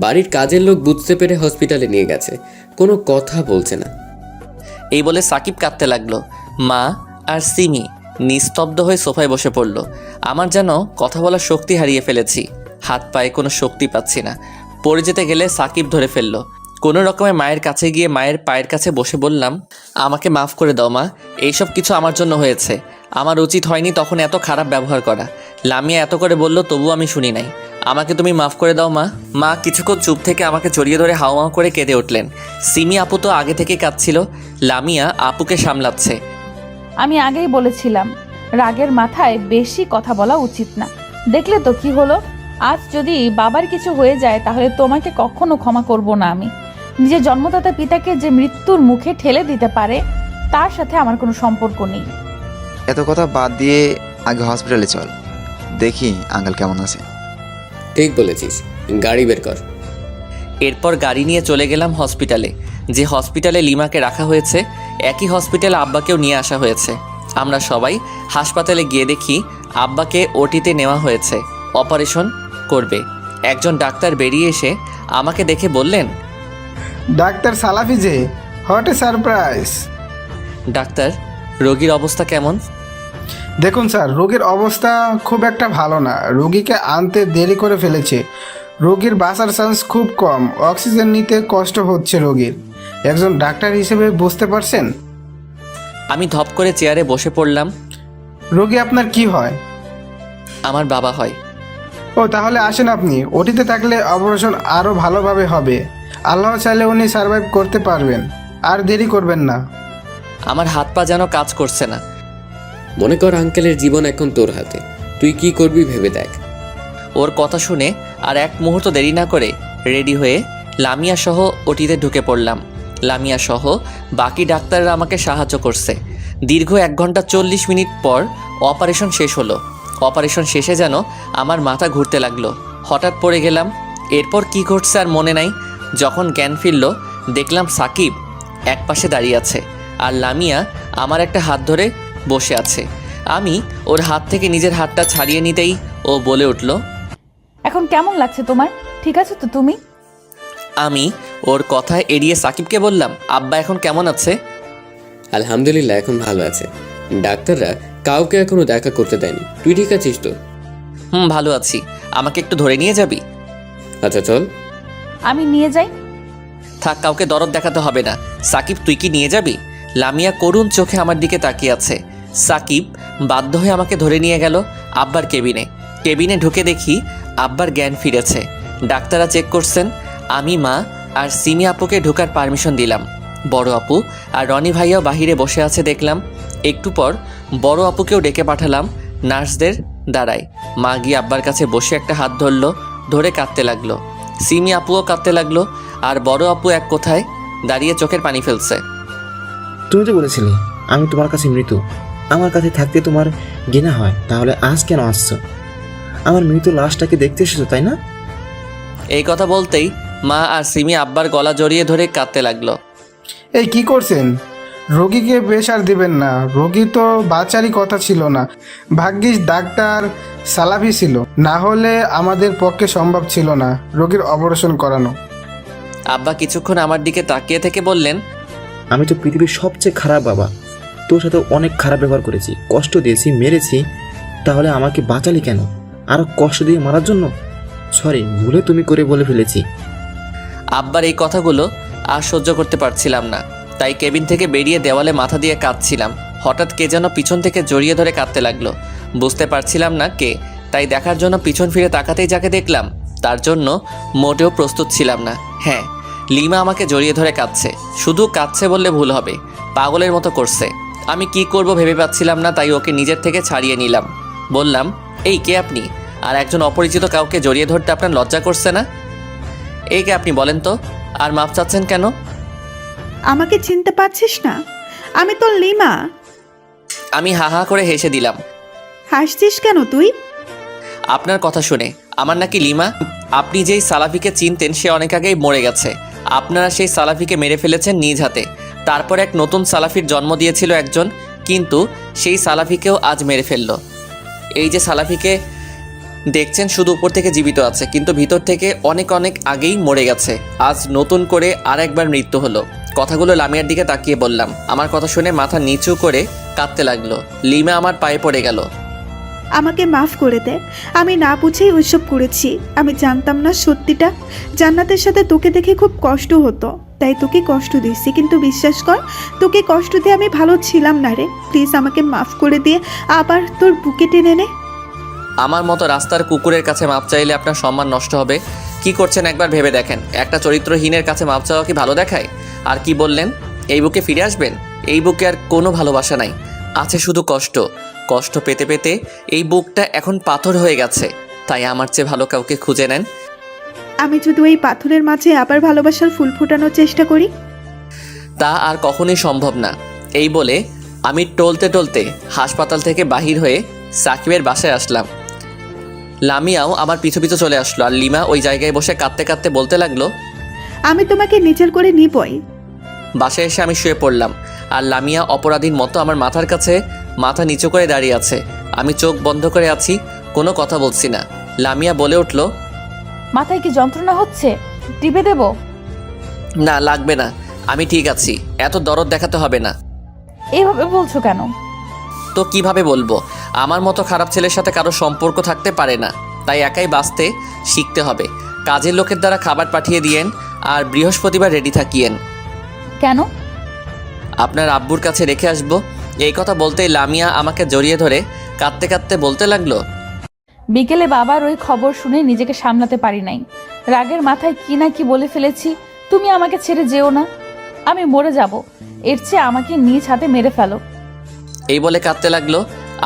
বাড়ির কাজের লোক বুঝতে পেরে হসপিটালে নিয়ে গেছে, কোনো কথা বলছে না। এই বলে সাকিব কাঁদতে লাগলো। মা আর সিমি নিস্তব্ধ হয়ে সোফায় বসে পড়ল। আমার যেন কথা বলার শক্তি হারিয়ে ফেলেছি, হাত পায়ে কোনো শক্তি পাচ্ছি না। পড়ে যেতে গেলে সাকিব ধরে ফেললো। কোনো রকমে মায়ের কাছে গিয়ে মায়ের পায়ের কাছে বসে বললাম, আমাকে মাফ করে দাও মা, এইসব কিছু আমার জন্য হয়েছে। আমার উচিত হয়নি তখন এত খারাপ ব্যবহার করা। লামিয়া এত করে বলল তবু আমি শুনি নাই। আমাকে তুমি মাফ করে দাও মা। মা কিছুক্ষণ চুপ থেকে আমাকে জড়িয়ে ধরে হাওয়া করে কেঁদে উঠলেন। সিমি আপু তো আগে থেকে কাঁদছিল। লামিয়া আপুকে সামলাচ্ছে। আমি আগেই বলেছিলাম রাগের মাথায় বেশি কথা বলা উচিত না। দেখলে তো কি হলো, আজ যদি বাবার কিছু হয়ে যায় তাহলে তোমাকে কখনো ক্ষমা করব না আমি। নিজের জন্মদাতা পিতাকে যে মৃত্যুর মুখে ঠেলে দিতে পারে তার সাথে আমার কোনো সম্পর্ক নেই। এত কথা বাদ দিয়ে আগে হসপিটালে চল, দেখি আঙ্কেল কেমন আছে। ঠিক বলেছিস, গাড়ি বের কর। এরপর গাড়ি নিয়ে চলে গেলাম হসপিটালে। যে হসপিটালে লিমাকে রাখা হয়েছে একই হসপিটালে আব্বাকেও নিয়ে আসা হয়েছে। আমরা সবাই হাসপাতালে গিয়ে দেখি আব্বাকে ওটিতে নেওয়া হয়েছে, অপারেশন করবে। একজন ডাক্তার বেরিয়ে এসে আমাকে দেখে বললেন, ডাক্তার সালাফি যে, হোয়াট এ সারপ্রাইজ। ডাক্তার, রোগীর অবস্থা কেমন? দেখুন স্যার, রোগীর অবস্থা খুব একটা ভালো না। রোগীকে আনতে দেরি করে ফেলেছে। রোগীর বাঁচার চান্স খুব কম, অক্সিজেন নিতে কষ্ট হচ্ছে রোগীর। একজন ডাক্তার হিসেবে বুঝতে পারছেন। আমি ধপ করে চেয়ারে বসে পড়লাম। রোগী আপনার কি হয়? আমার বাবা হয়। ও, তাহলে আসেন আপনি। ওটিতে থাকলে অপারেশন আরও ভালোভাবে হবে। আল্লাহ চাইলে উনি সার্ভাইভ করতে পারবেন। আর দেরি করবেন না। আমার হাত পা যেন কাজ করছে না। মনে কর আঙ্কেলের জীবন এখন তোর হাতে, তুই কি করবি ভেবে দেখ। ওর কথা শুনে আর এক মুহূর্ত দেরি না করে রেডি হয়ে লামিয়া সহ ওটিতে ঢুকে পড়লাম। লামিয়া সহ বাকি ডাক্তাররা আমাকে সাহায্য করছে। দীর্ঘ 1 ঘন্টা 40 মিনিট পর অপারেশন শেষ হলো। অপারেশন শেষে যেন আমার মাথা ঘুরতে লাগলো। হঠাৎ পড়ে গেলাম। এরপর কি ঘটছে আর মনে নাই। যখন জ্ঞান ফিরল দেখলাম সাকিব এক পাশে দাঁড়িয়ে আছে আর লামিয়া আমার একটা হাত ধরে বসে আছে। আমি ওর হাত থেকে নিজের হাতটা ছাড়িয়ে নিতেই ও বলে উঠল, এখন কেমন লাগছে তোমার? ঠিক আছে তো তুমি? আমি ওর কথা এড়িয়ে সাকিবকে বললাম, আব্বা এখন কেমন আছে? আলহামদুলিল্লাহ, এখন ভালো আছে। ডাক্তাররা কাউকে এখনো দেখা করতে দেয়নি। তুই ঠিক আছিস তো? ভালো আছি। আমাকে একটু ধরে নিয়ে যাবি? আচ্ছা চল। আমি নিয়ে যাই। থাক, কাউকে দরদ দেখাতে হবে না। সাকিব, তুই কি নিয়ে যাবি? লামিয়া করুণ চোখে আমার দিকে তাকিয়ে আছে। সাকিব বাধ্য হয়ে আমাকে ধরে নিয়ে গেল আব্বার কেবিনে ঢুকে দেখি আব্বার জ্ঞান ফিরেছে। ডাক্তাররা চেক করছেন। আমি, মা আর সিমি আপুকে ঢোকার পারমিশন দিলাম। বড় আপু আর রনি ভাইয়াও বাহিরে বসে আছে দেখলাম। একটু পর বড় আপুকেও ডেকে পাঠালাম নার্সদের দ্বারাই। মা গিয়ে আব্বার কাছে বসে একটা হাত ধরলো, ধরে কাঁদতে লাগলো। সিমি আপুও কাঁদতে লাগলো, আর বড় আপু এক কোথায় দাঁড়িয়ে চোখের পানি ফেলছে। তুমি তো বলেছিলে আমি তোমার কাছে মৃত, আমার কাছে থাকতে তোমার ঘৃণা হয়, তাহলে আজ কেন আসছো? আমার মৃত লাশটাকে দেখতে এসেছো তাই না? এই কথা বলতেই মা আর সিমি আব্বার গলা জড়িয়ে ধরে কাঁদতে লাগলো। এই কি করছেন? রোগীকে প্রেশার দিবেন না, রোগী তো বাঁচারই কথা ছিল না। ভাগ্যিস ডাক্তার সালাফি ছিল, না হলে আমাদের পক্ষে সম্ভব ছিল না রোগীর অপারেশন করানো। আব্বা কিছুক্ষণ আমার দিকে তাকিয়ে থেকে বললেন, আমি তো পৃথিবীর সবচেয়ে খারাপ বাবা, তোর সাথে অনেক খারাপ ব্যবহার করেছি, কষ্ট দিয়েছি, মেরেছি, তাহলে আমাকে বাঁচালি কেন? আরো কষ্ট দিয়ে মারার জন্য? সরি, ভুলে তুমি করে বলে ফেলেছি। আব্বার এই কথাগুলো আর সহ্য করতে পারছিলাম না, তাই কেবিন থেকে বেরিয়ে দেওয়ালে মাথা দিয়ে কাঁদছিলাম। হঠাৎ কে যেন পিছন থেকে জড়িয়ে ধরে কাঁদতে লাগলো। বুঝতে পারছিলাম না কে, তাই দেখার জন্য পিছন ফিরে তাকাতেই যাকে দেখলাম তার জন্য মোটেও প্রস্তুত ছিলাম না। হ্যাঁ, লিমা আমাকে জড়িয়ে ধরে কাঁদছে। শুধু কাঁদছে বললে ভুল হবে, পাগলের মতো করছে। আমি কি করব ভেবে পাচ্ছিলাম না, তাই ওকে নিজের থেকে ছাড়িয়ে নিলাম। বললাম, এই কে আপনি? আর একজন অপরিচিত কাউকে জড়িয়ে ধরতে আপনার লজ্জা করছে না? এই কে আপনি বলেন তো? আর মাপ চাচ্ছেন কেন? আমাকে চিনতে পারছিস না? আমি তো লিমা। আমি হা হা করে হেসে দিলাম। হাসছিস কেন তুই? আপনার কথা শুনে আমার নাকি লিমা? আপনি যেই সালাফিকে চিনতেন সে অনেক আগেই মরে গেছে। আপনারা সেই সালাফিকে মেরে ফেলেছেন নিজ হাতে। তারপর এক নতুন সালাফির জন্ম দিয়েছিল একজন, কিন্তু সেই সালাফিকেও আজ মেরে ফেলল। এই যে সালাফিকে দেখছেন শুধু উপর থেকে জীবিত আছে, কিন্তু ভিতর থেকে অনেক অনেক আগেই মরে গেছে। আজ নতুন করে আর একবার মৃত্যু হলো। কথাগুলো লামিয়ার দিকে তাকিয়ে বললাম। আমার কথা শুনে মাথা নিচু করে কাঁদতে লাগলো। লিমা আমার পায়ে পড়ে গেল। আমাকে মাফ করে দে, আমি না বুঝেই ওইসব করেছি। আমি জানতাম না সত্যিটা। জান্নাতের সাথে তোকে দেখে খুব কষ্ট হতো, তাই তোকে কষ্ট দিয়েছি। কিন্তু বিশ্বাস কর, তোকে কষ্ট দিয়ে আমি ভালো ছিলাম না রে। প্লিজ আমাকে মাফ করে দিয়ে আবার তোর বুকে টেনে নে। আমার মতো রাস্তার কুকুরের কাছে মাপ চাইলে আপনার সম্মান নষ্ট হবে। কি করছেন একবার ভেবে দেখেন। একটা চরিত্রহীনের কাছে মাপ চাওয়া কি ভালো দেখায়? আর কি বললেন? এই বুকে ফিরে আসবেন? এই বুকে আর কোনো ভালোবাসা নাই, আছে শুধু কষ্ট। কষ্ট পেতে পেতে এই বুকটা এখন পাথর হয়ে গেছে। তাই আমার চেয়ে ভালো কাউকে খুঁজে নেন। আমি যদি এই পাথরের মাঝে আবার ভালোবাসার ফুল ফোটানোর চেষ্টা করি? তা আর কখনোই সম্ভব না। এই বলে আমি টলতে টলতে হাসপাতাল থেকে বাহির হয়ে সাকিবের বাসায় আসলাম। লামিয়াও আমার পিছু পিছু চলে আসলো, আর লিমা ওই জায়গায় বসে কাঁদতে কাঁদতে বলতে লাগলো, আমি তোমাকে নিজের করে নিবই। বাসায় এসে আমি শুয়ে পড়লাম, আর লামিয়া অপরাধীর মতো আমার মাথার কাছে মাথা নিচু করে দাঁড়িয়ে আছে। আমি চোখ বন্ধ করে আছি, কোনো কথা বলছি না। লামিয়া বলে উঠল, মাথায় কি যন্ত্রণা হচ্ছে? টিপে দেব? না, লাগবে না, আমি ঠিক আছি। এত দরদ দেখাতে হবে না। এভাবে বলছো কেন? তো কিভাবে বলবো? আমার মতো খারাপ ছেলের সাথে কারো সম্পর্ক থাকতে পারে না, তাই একাই বাঁচতে শিখতে হবে। কাজের লোকের দ্বারা খাবার পাঠিয়ে দিয়েন, আর বৃহস্পতিবার রেডি থাকিয়েন। কেন? আপনার আব্বুর কাছে রেখে আসবো। এই কথা বলতেই লামিয়া আমাকে জড়িয়ে ধরে কাঁদতে কাঁদতে বলতে লাগলো, বিকেলে বাবার ওই খবর শুনে নিজেকে সামলাতে পারি নাই। রাগের মাথায় কি না কি বলে ফেলেছি। তুমি আমাকে ছেড়ে যেও না, আমি মরে যাব। এর চেয়ে আমাকে নিজ হাতে মেরে ফেলো। এই বলে কাঁদতে লাগলো।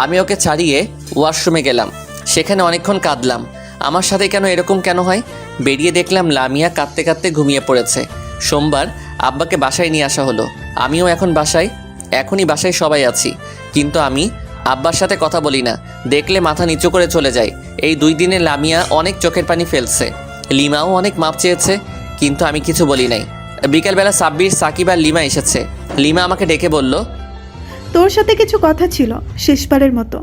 আমি ওকে ছাড়িয়ে ওয়াশরুমে গেলাম। সেখানে অনেকক্ষণ কাঁদলাম। আমার সাথে কেন এরকম কেন হয়? বেরিয়ে দেখলাম লামিয়া কাঁদতে কাঁদতে ঘুমিয়ে পড়েছে। সোমবার আব্বাকে বাসায় নিয়ে আসা হলো। আমিও এখন বাসায়, এখনই বাসায় সবাই আছি, কিন্তু আমি আব্বার সাথে কথা বলি না। দেখলে মাথা নিচু করে চলে যায়। এই 2 দিনে লামিয়া অনেক চোখের পানি ফেলছে। লিমাও অনেক মাপ চেয়েছে, কিন্তু আমি কিছু বলি নাই। বিকেলবেলা সাব্বির, সাকিব আর লিমা এসেছে। লিমা আমাকে ডেকে বলল, তোর সাথে কিছু কথা ছিল, শেষবারের মতো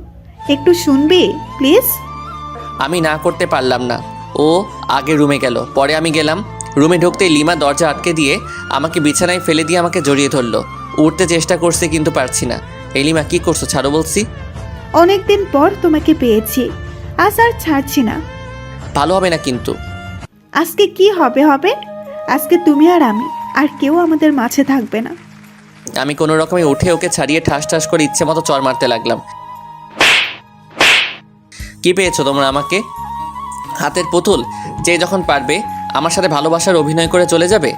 একটু শুনবি প্লিজ? আমি না করতে পারলাম না। ও আগে রুমে গেল, পরে আমি গেলাম। রুমে ঢুকতেই লিমা দরজা আটকে দিয়ে আমাকে বিছানায় ফেলে দিয়ে আমাকে জড়িয়ে ধরলো। উঠতে চেষ্টা করছি, কিন্তু পারছি না। এই লিমা, কি করছো? ছাড়ো বলছি। অনেকদিন পর তোমাকে পেয়েছি, আজ আর ছাড়ছি না। ভালো হবে না কিন্তু। আজকে কি হবে হবে? আজকে তুমি আর আমি, আর কেউ আমাদের মাঝে থাকবে না। আমি কোনো রকমে উঠে ওকে ছাড়িয়ে ঠাস ঠাস করে ইচ্ছে মতো চর মারতে লাগলাম। কি পেয়েছো তোমরা আমাকে? হাতের পুতুল। যে যখন পারবে আমার সাথে ভালোবাসার অভিনয় করে চলে যাবে?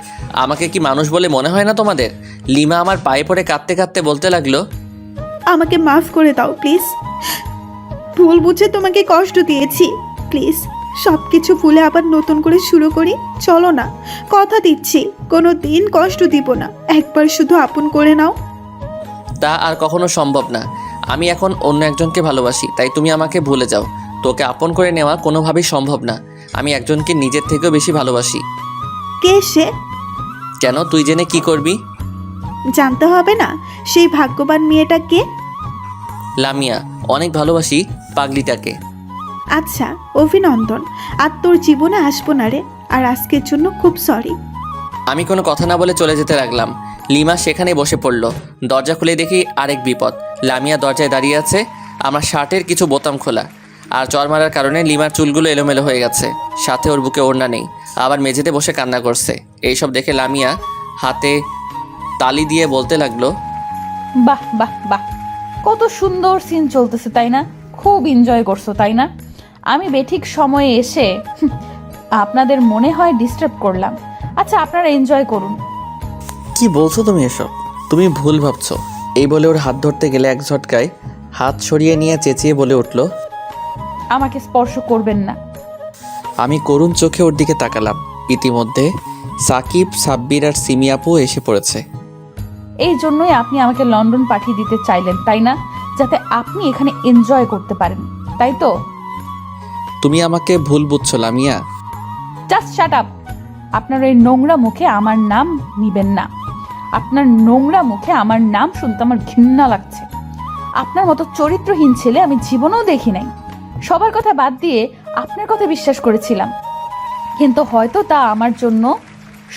আমাকে কি মানুষ বলে মনে হয় না তোমাদের? লিমা আমার পায়ে পড়ে কাঁদতে কাঁদতে বলতে লাগলো, আমাকে মাফ করে দাও প্লিজ। ভুল বুঝে তোমাকে কষ্ট দিয়েছি, প্লিজ সব কিছু ভুলে আবার নতুন করে শুরু করি। চলো না, কথা দিচ্ছি কোনো দিন কষ্ট দিব না, একবার শুধু আপন করে নাও। তা আর কখনো সম্ভব না। আমি এখন অন্য একজনকে ভালোবাসি, তাই তুমি আমাকে ভুলে যাও। তোকে আপন করে নেওয়া কোনোভাবেই সম্ভব না। আমি একজনকে নিজের থেকেও বেশি ভালোবাসি। কে সে? কেন, তুই জেনে কি করবি? জানতে হবে না সেই ভাগ্যবান মেয়েটা কে? লামিয়া, অনেক ভালোবাসি পাগলিটাকে। আচ্ছা, অভিনন্দন। আর তোর জীবনে আসবো না রে, আর আজকের জন্য খুব সরি। আমি কোনো কথা না বলে চলে যেতে লাগলাম। লিমা সেখানে বসে পড়ল। দরজা খুলে দেখি আরেক বিপদ। লামিয়া দরজায় দাঁড়িয়ে আছে, আমার শার্টের কিছু বোতাম খোলা, আর চর মারার কারণে লিমার চুলগুলো এলোমেলো হয়ে গেছে। সাথে ওর বুকে ওড়না নেই, আবার মেঝেতে বসে কান্না করছে। এইসব দেখে লামিয়া হাতে তালি দিয়ে বলতে লাগলো, বাহ বাহ বাহ, কত সুন্দর সিন চলতেছে তাই না? খুব এনজয় করছো তাই না? আমি বেঠিক সময়ে এসে আপনাদের মনে হয় ডিস্টার্ব করলাম। আচ্ছা, আপনারা এনজয় করুন। কি বলছো তুমি এসব? তুমি ভুল ভাবছো। এই বলে ওর হাত ধরতে গেলে এক ঝটকায় হাত সরিয়ে নিয়ে চেঁচিয়ে বলে উঠল, আমাকে স্পর্শ করবেন না। আমি করুণ চোখে ওর দিকে তাকালাম। ইতিমধ্যে সাকিব, সাব্বির আর সিমি আপু এসে পড়েছে। এই জন্যই আপনি আমাকে লন্ডন পাঠিয়ে দিতে চাইলেন তাই না? যাতে আপনি এখানে এনজয় করতে পারেন, তাই তো? তুমি আমাকে ভুল বুঝছো লামিয়া। Just shut up. আপনার এই নোংরা মুখে আমার নাম নিবেন না। আপনার নোংরা মুখে আমার নাম শুনতে আমার ঘৃণা লাগছে। আপনার মতো চরিত্রহীন ছেলে আমি জীবনেও দেখি নাই। সবার কথা বাদ দিয়ে আপনার কথা বিশ্বাস করেছিলাম, কিন্তু হয়তো তা আমার জন্য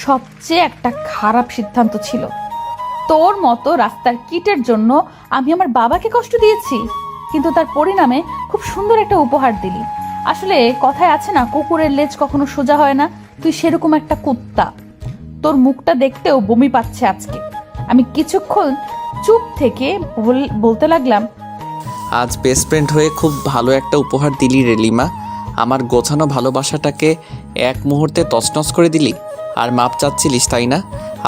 সবচেয়ে একটা খারাপ সিদ্ধান্ত ছিল। তোর মতো রাস্তার কিটের জন্য আমি আমার বাবাকে কষ্ট দিয়েছি, কিন্তু তার পরিণামে খুব সুন্দর একটা উপহার দিলি। আসলে কথায় আছে না, কুকুরের লেজ কখনো সোজা হয় না। তুই সেরকম একটা কুত্তা। তোর মুখটা দেখতেও বমি পাচ্ছে আজকে। আমি কিছুক্ষণ চুপ থেকে বলতে লাগলাম, আজ বেস্ট ফ্রেন্ড হয়ে খুব ভালো একটা উপহার দিলি রে লিমা। আমার গোছানো ভালোবাসাটাকে এক মুহূর্তে তছনছ করে দিলি। আর মাপ চাচ্ছিলিস তাই না?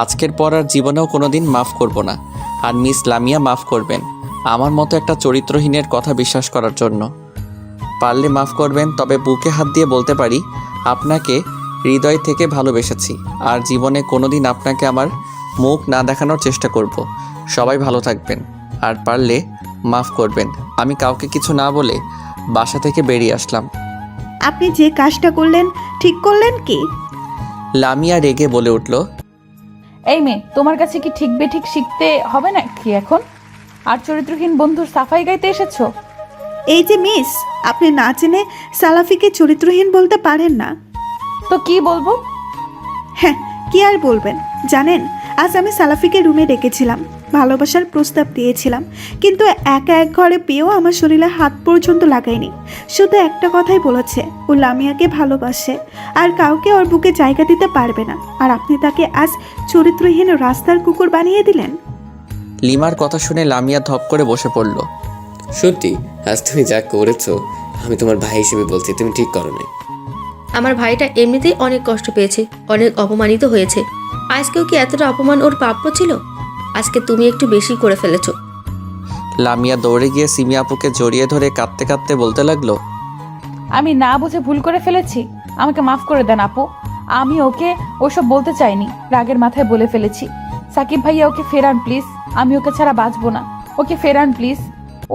আজকের পর আর জীবনেও কোনো দিন মাফ করব না। আর মিস লামিয়া মাফ করবেন আমার মতো একটা চরিত্রহীনের কথা বিশ্বাস করার জন্য। পারলে মাফ করবেন, তবে বুকে হাত দিয়ে বলতে পারি আপনাকে হৃদয় থেকে ভালোবেসেছি। আর জীবনে কোনো দিন আপনাকে আমার মুখ না দেখানোর চেষ্টা করব। সবাই ভালো থাকবেন, আর পারলে মাফ করবেন। আমি কাউকে কিছু না বলে বাসা থেকে বেরিয়ে আসলাম। আপনি যে কাজটা করলেন ঠিক করলেন কি? লামিয়া রেগে বলে উঠল, এই মেয়ে, তোমার কাছে কি ঠিক বেঠিক শিখতে হবে না কি এখন? আর চরিত্রহীন বন্ধুর সাফাই গাইতে এসেছো? এই যে মিস, আপনি না জেনে সালাফিকে চরিত্রহীন বলতে পারেন না। তো কি বলবো? হ্যাঁ, কি আর বলবেন জানেন, আজ আমি সালাফিকে রুমে ডেকেছিলাম, ভালোবাসার প্রস্তাব দিয়েছিলাম, কিন্তু একা এক ঘরে পেয়েও আমার শরীরে হাত পর্যন্ত লাগায়নি। শুধু একটা কথাই বলেছে, ও লামিয়াকে ভালোবাসে আর কাউকে ওর বুকে জায়গা দিতে পারবে না। আর আপনি তাকে আজ চরিত্রহীন রাস্তার কুকুর বানিয়ে দিলেন। লিমার কথা শুনে লামিয়া ধপ করে বসে পড়ল। সত্যি, আজ তুমি যা করেছো, আমি তোমার ভাই হিসেবে বলছি, তুমি ঠিক করো না। আমার ভাইটা এমনিতেই অনেক কষ্ট পেয়েছে, অনেক অপমানিত হয়েছে। আজকেও কি এতটা অপমান ওর প্রাপ্য ছিল? আজকে তুমি একটু বেশি করে ফেলেছো। লামিয়া দৌড়ে গিয়ে সিমি আপুকে জড়িয়ে ধরে কাঁদতে কাঁদতে বলতে লাগলো, আমি না বুঝে ভুল করে ফেলেছি, আমাকে মাফ করে দেন আপু। আমি ওকে ওসব বলতে চাইনি, রাগের মাথায় বলে ফেলেছি। সাকিব ভাইয়া, ওকে ফেরান প্লিজ। আমি ওকে ছাড়া বাঁচবো না। ওকে ফেরান প্লিজ,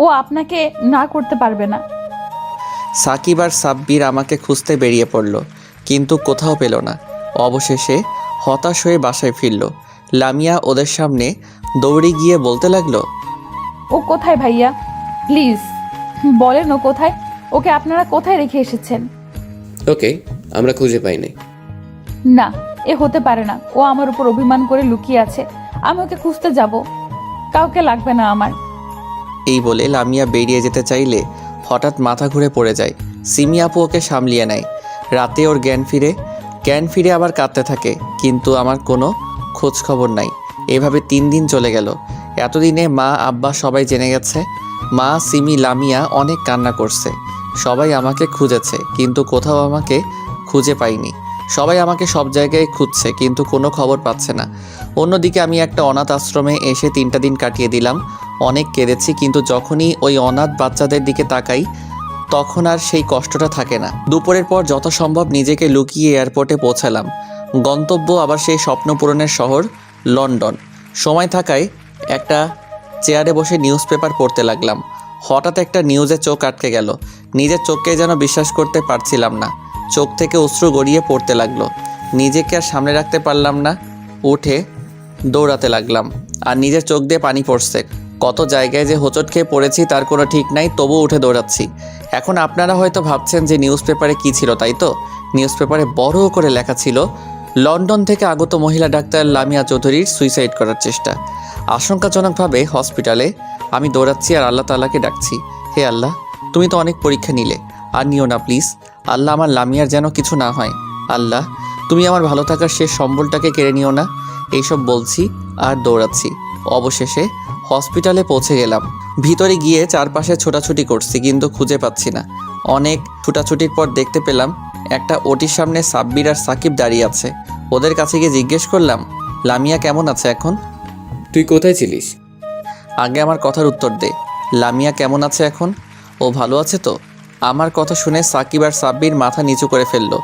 ও আপনাকে না করতে পারবে না। সাকিব আর সাব্বির আমাকে খুঁজতে বেরিয়ে পড়ল, কিন্তু কোথাও পেল না। অবশেষে হতাশ হয়ে বাসায় ফিরল। লামিয়া ওদের সামনে দৌড়ে গিয়ে বলতে লাগলো, ও কোথায় ভাইয়া? প্লিজ বলেন ও কোথায়? ওকে আপনারা কোথায় রেখে এসেছেন? ওকে, আমরা খুঁজে পাই নাই। না, এ হতে পারে না। ও আমার উপর অভিমান করে লুকিয়ে আছে। আমি ওকে খুঁজতে যাব। কাউকে লাগবে না আমার। এই বলে লামিয়া বেরিয়ে যেতে চাইলে হঠাৎ মাথা ঘুরে পড়ে যায়। সিমি আপু ওকে সামলিয়ে নেয়। রাতে ওর জ্ঞান ফিরে আবার কাঁদতে থাকে, কিন্তু আমার কোনো খোঁজ খবর নাই। এভাবে 3 দিন চলে গেল। এতদিনে মা, আব্বা সবাই জেনে গেছে। মা, সিমি, লামিয়া অনেক কান্না করছে। সবাই আমাকে খুঁজেছে, কিন্তু কোথাও আমাকে খুঁজে পাইনি। সবাই আমাকে সব জায়গায় খুঁজছে কিন্তু কোনো খবর পাচ্ছে না। অন্যদিকে আমি একটা অনাথ আশ্রমে এসে 3টা দিন কাটিয়ে দিলাম। অনেক কেঁদেছি, কিন্তু যখনই ওই অনাথ বাচ্চাদের দিকে তাকাই তখন আর সেই কষ্টটা থাকে না। দুপুরের পর যথাসম্ভব নিজেকে লুকিয়ে এয়ারপোর্টে পৌঁছালাম। গন্তব্য আবার সেই স্বপ্ন পূরণের শহর লন্ডন। সময় থাকায় একটা চেয়ারে বসে নিউজ পেপার পড়তে লাগলাম। হঠাৎ একটা নিউজে চোখ আটকে গেল। নিজের চোখকে যেন বিশ্বাস করতে পারছিলাম না। চোখ থেকে অশ্রু গড়িয়ে পড়তে লাগলো। নিজেকে আর সামনে রাখতে পারলাম না। উঠে দৌড়াতে লাগলাম আর নিজের চোখ দিয়ে পানি পড়ছে। কত জায়গায় যে হোঁচট খেয়ে পড়েছি তার কোনো ঠিক নাই, তবুও উঠে দৌড়াচ্ছি। এখন আপনারা হয়তো ভাবছেন যে নিউজ পেপারে কী ছিল, তাই তো? নিউজ পেপারে বড় করে লেখা ছিল লন্ডন থেকে আগত মহিলা ডাক্তার লামিয়া চৌধুরীর সুইসাইড করার চেষ্টা। আশঙ্কাজনকভাবে হসপিটালে আমি দৌড়াচ্ছি আর আল্লাহ তাআলাকে ডাকছি, হে আল্লাহ, তুমি তো অনেক পরীক্ষা নিলে, আর নিও না প্লিজ। আল্লাহ, আমার লামিয়ার যেন কিছু না হয়। আল্লাহ, তুমি আমার ভালো থাকার শেষ সম্বলটাকে কেড়ে নিও না। এইসব বলছি আর দৌড়াচ্ছি। অবশেষে হসপিটালে পৌঁছে গেলাম। ভিতরে গিয়ে চারপাশে ছোটাছুটি করছি কিন্তু খুঁজে পাচ্ছি না। অনেক ছুটাছুটির পর দেখতে পেলাম একটা ওটির সামনে সাব্বির আর সাকিব দাঁড়িয়ে আছে। ওদের কাছে গিয়ে জিজ্ঞেস করলাম, লামিয়া কেমন আছে এখন? তুই কোথায় ছিলিস? আগে আমার কথার উত্তর দে। লামিয়া কেমন আছে এখন? ও ভালো আছে তো? আমার কথা শুনে সাকিব আর সাব্বির মাথা নিচু করে ফেললো।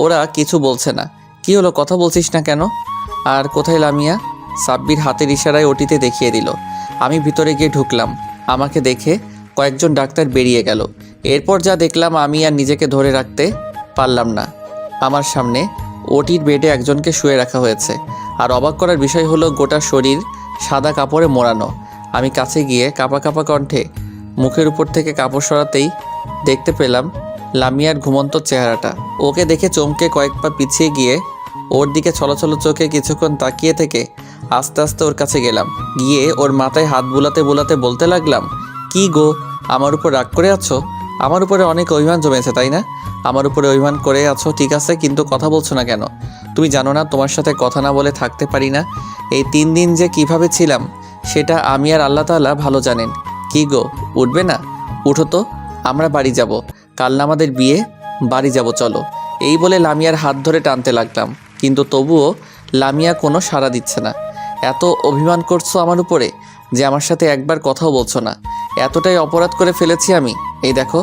ওরা কিছু বলছে না। কি হলো, কথা বলছিস না কেন? আর কোথায় লামিয়া? সাব্বির হাতের ইশারায় ওটিতে দেখিয়ে দিল। আমি ভিতরে গিয়ে ঢুকলাম। আমাকে দেখে কয়েকজন ডাক্তার বেরিয়ে গেল। এরপর যা দেখলাম আমি আর নিজেকে ধরে রাখতে পারলাম না। আমার সামনে ওটির বেডে একজনকে শুয়ে রাখা হয়েছে। আর অবাক করার বিষয় হলো গোটা শরীর সাদা কাপড়ে মোড়ানো। আমি কাছে গিয়ে কাঁপা কাঁপা কণ্ঠে মুখের উপর থেকে কাপড় সরাতেই দেখতে পেলাম লামিয়ার ঘুমন্ত চেহারাটা। ওকে দেখে চমকে কয়েক পা পিছিয়ে গিয়ে ওর দিকে ছলছল চোখে কিছুক্ষণ তাকিয়ে থেকে আস্তে আস্তে ওর কাছে গেলাম। গিয়ে ওর মাথায় হাত বুলাতে বুলাতে বলতে লাগলাম, কি গো, আমার উপর রাগ করে আছো? আমার উপরে অনেক অভিমান জমেছে, তাই না? আমার উপরে অভিমান করে আছো, ঠিক আছে, কিন্তু কথা বলছো না কেন? তুমি জানো না তোমার সাথে কথা না বলে থাকতে পারি না? এই 3 দিন যে কিভাবে ছিলাম সেটা আমি আর আল্লাহ তাআলা ভালো জানেন। কি গো, উঠবে না? উঠো তো, আমরা বাড়ি যাব। কাল না আমাদের বিয়ে, বাড়ি যাব, চলো। এই বলে লামিয়ার হাত ধরে টানতে লাগলাম, কিন্তু তবুও লামিয়া কোনো সাড়া দিচ্ছে না। এত অভিমান করছো আমার উপরে যে আমার সাথে একবার কথাও বলছো না। এতটাই অপরাধ করে ফেলেছি আমি। এই দেখো,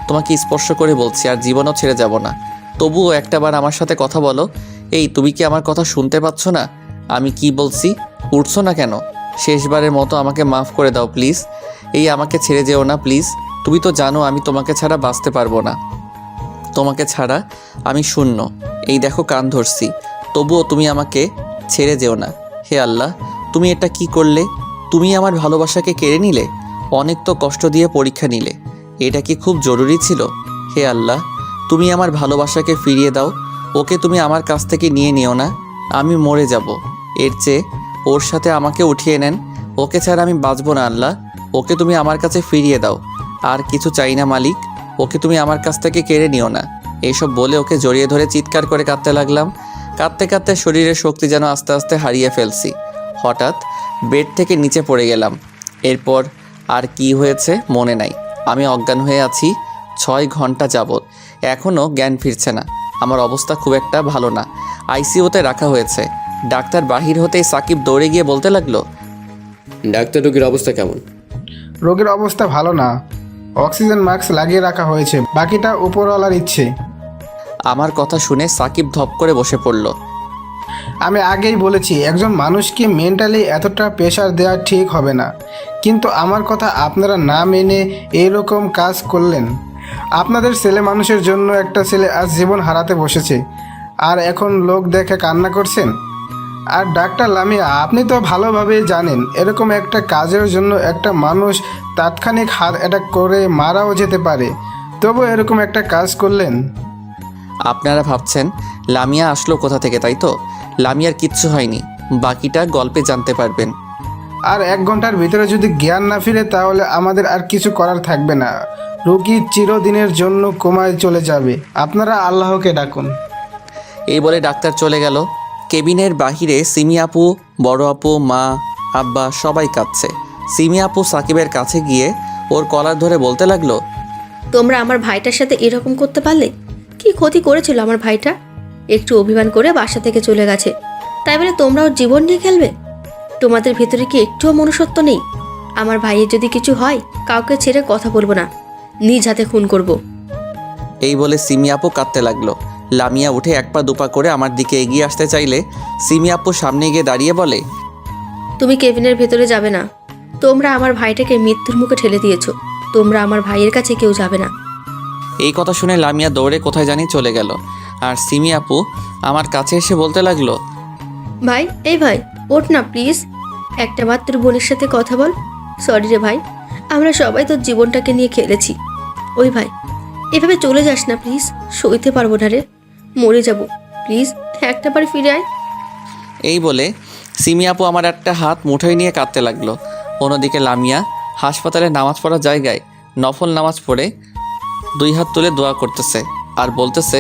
তোমাকে স্পর্শ করে বলছি আর জীবনও ছেড়ে যাব না। তবুও একটাবার আমার সাথে কথা বলো। এই, তুমি কি আমার কথা শুনতে পাচ্ছ না? আমি কি বলছি? উঠছো না কেন? শেষবারের মতো আমাকে মাফ করে দাও প্লিজ। এই, আমাকে ছেড়ে যেও না প্লিজ। তুমি তো জানো আমি তোমাকে ছাড়া বাঁচতে পারবো না। তোমাকে ছাড়া আমি শূন্য। এই দেখো, কান ধরছি, তবুও তুমি আমাকে ছেড়ে যেও না। হে আল্লাহ, তুমি এটা কি করলে? তুমি আমার ভালোবাসাকে কেড়ে নিলে। অনেক তো কষ্ট দিয়ে পরীক্ষা নিলে। এটা কি খুব জরুরি ছিল? হে আল্লাহ, তুমি আমার ভালোবাসাকে ফিরিয়ে দাও। ওকে তুমি আমার কাছ থেকে নিয়ে নিও না। আমি মরে যাব। এর চেয়ে ওর সাথে আমাকে উঠিয়ে নেন। ওকে ছাড়া আমি বাঁচব না আল্লাহ। ওকে তুমি আমার কাছে ফিরিয়ে দাও। আর কিছু চাই না মালিক, ওকে তুমি আমার কাছ থেকে কেড়ে নিও না। এইসব বলে ওকে জড়িয়ে ধরে চিৎকার করে কাঁদতে লাগলাম। কাঁদতে কাঁদতে শরীরের শক্তি যেন আস্তে আস্তে হারিয়ে ফেলছি। হঠাৎ বেড থেকে নিচে পড়ে গেলাম। এরপর আর কি হয়েছে মনে নাই। আমি অজ্ঞান হয়ে আছি 6 ঘন্টা যাবৎ। এখনও জ্ঞান ফিরছে না। আমার অবস্থা খুব একটা ভালো না। আইসিইউতে রাখা হয়েছে। ডাক্তার বাহির হতেই সাকিব দৌড়ে গিয়ে বলতে লাগলো, ডাক্তার, রোগীর অবস্থা কেমন? রোগীর অবস্থা ভালো না, অক্সিজেন মাস্ক লাগিয়ে রাখা হয়েছে, বাকিটা উপরওয়ালার ইচ্ছে। আমার কথা শুনে সাকিব ধপ করে বসে পড়ল। আমি আগেই বলেছি একজন মানুষকে মেন্টালি এতটা প্রেশার দেওয়া ঠিক হবে না, কিন্তু আমার কথা আপনারা না মেনে এইরকম কাজ করলেন। আপনাদের ছেলে মানুষের জন্য একটা ছেলে আজ জীবন হারাতে বসেছে, আর এখন লোক দেখে কান্না করছেন। আর ডাক্তার লামিয়া, আপনি তো ভালোভাবেই জানেন এরকম একটা কাজের জন্য একটা মানুষ তাৎক্ষণিক হার্ট অ্যাটাক করে মারাও যেতে পারে, তবু এরকম একটা কাজ করলেন। আপনারা ভাবছেন লামিয়া আসলো কোথা থেকে, তাই তো? লামিয়ার কিচ্ছু হয়নি, বাকিটা গল্পে জানতে পারবেন। আর 1 ঘন্টার ভিতরে যদি জ্ঞান না ফিরে তাহলে আমাদের আর কিছু করার থাকবে না। রোগী চিরদিনের জন্য কোমায় চলে যাবে। আপনারা আল্লাহকে ডাকুন। এই বলে ডাক্তার চলে গেল। কেবিনের বাহিরে সিমি আপু, বড় আপু, মা, আব্বা সবাই কাঁদছে। সিমি আপু সাকিবের কাছে গিয়ে ওর কলার ধরে বলতে লাগলো, তোমরা আমার ভাইটার সাথে এরকম করতে পারলে? কি ক্ষতি করেছিল আমার ভাইটা? একটু অভিমান করে বাসা থেকে চলে গেছে, তাই বলে তোমরা ওর জীবন নিয়ে খেলবে? তোমাদের ভেতরে কি একটুও মনুষ্যত্ব নেই? আমার ভাইয়ের যদি কিছু হয়, কাউকে ছেড়ে কথা বলবো না, নিজ হাতে খুন করব। এই বলে সিমি আপু কাঁদতে লাগলো। লামিয়া উঠে এক পা দুপা করে আমার দিকে এগিয়ে আসতে চাইলে সিমি আপু সামনে গিয়ে দাঁড়িয়ে বলে, তুমি কেবিনের ভেতরে যাবে না। তোমরা আমার ভাইটাকে মৃত্যুর মুখে ঠেলে দিয়েছো। তোমরা আমার ভাইয়ের কাছে কেউ যাবে না। এই কথা শুনে লামিয়া দৌড়ে কোথায় জানি চলে গেল। আর সিমি আপু আমার কাছে এসে বলতে লাগলো, ভাই, এই ভাই, ওঠ না প্লিজ, একটা মাত্র বোনের সাথে কথা বল। সরি রে ভাই, আমরা সবাই তোর জীবনটাকে নিয়ে খেলেছি। ওই ভাই, এভাবে চলে যাস না প্লিজ, সইতে পারবো না রে, মরে যাব, প্লিজ একটা বার ফিরে আয়। এই বলে সিমি আপু আমার একটা হাত মুঠোয় নিয়ে কাঁদতে লাগলো। অন্যদিকে লামিয়া হাসপাতালে নামাজ পড়ার জায়গায় নফল নামাজ পড়ে 2 হাত তুলে দোয়া করতেছে আর বলতেছে,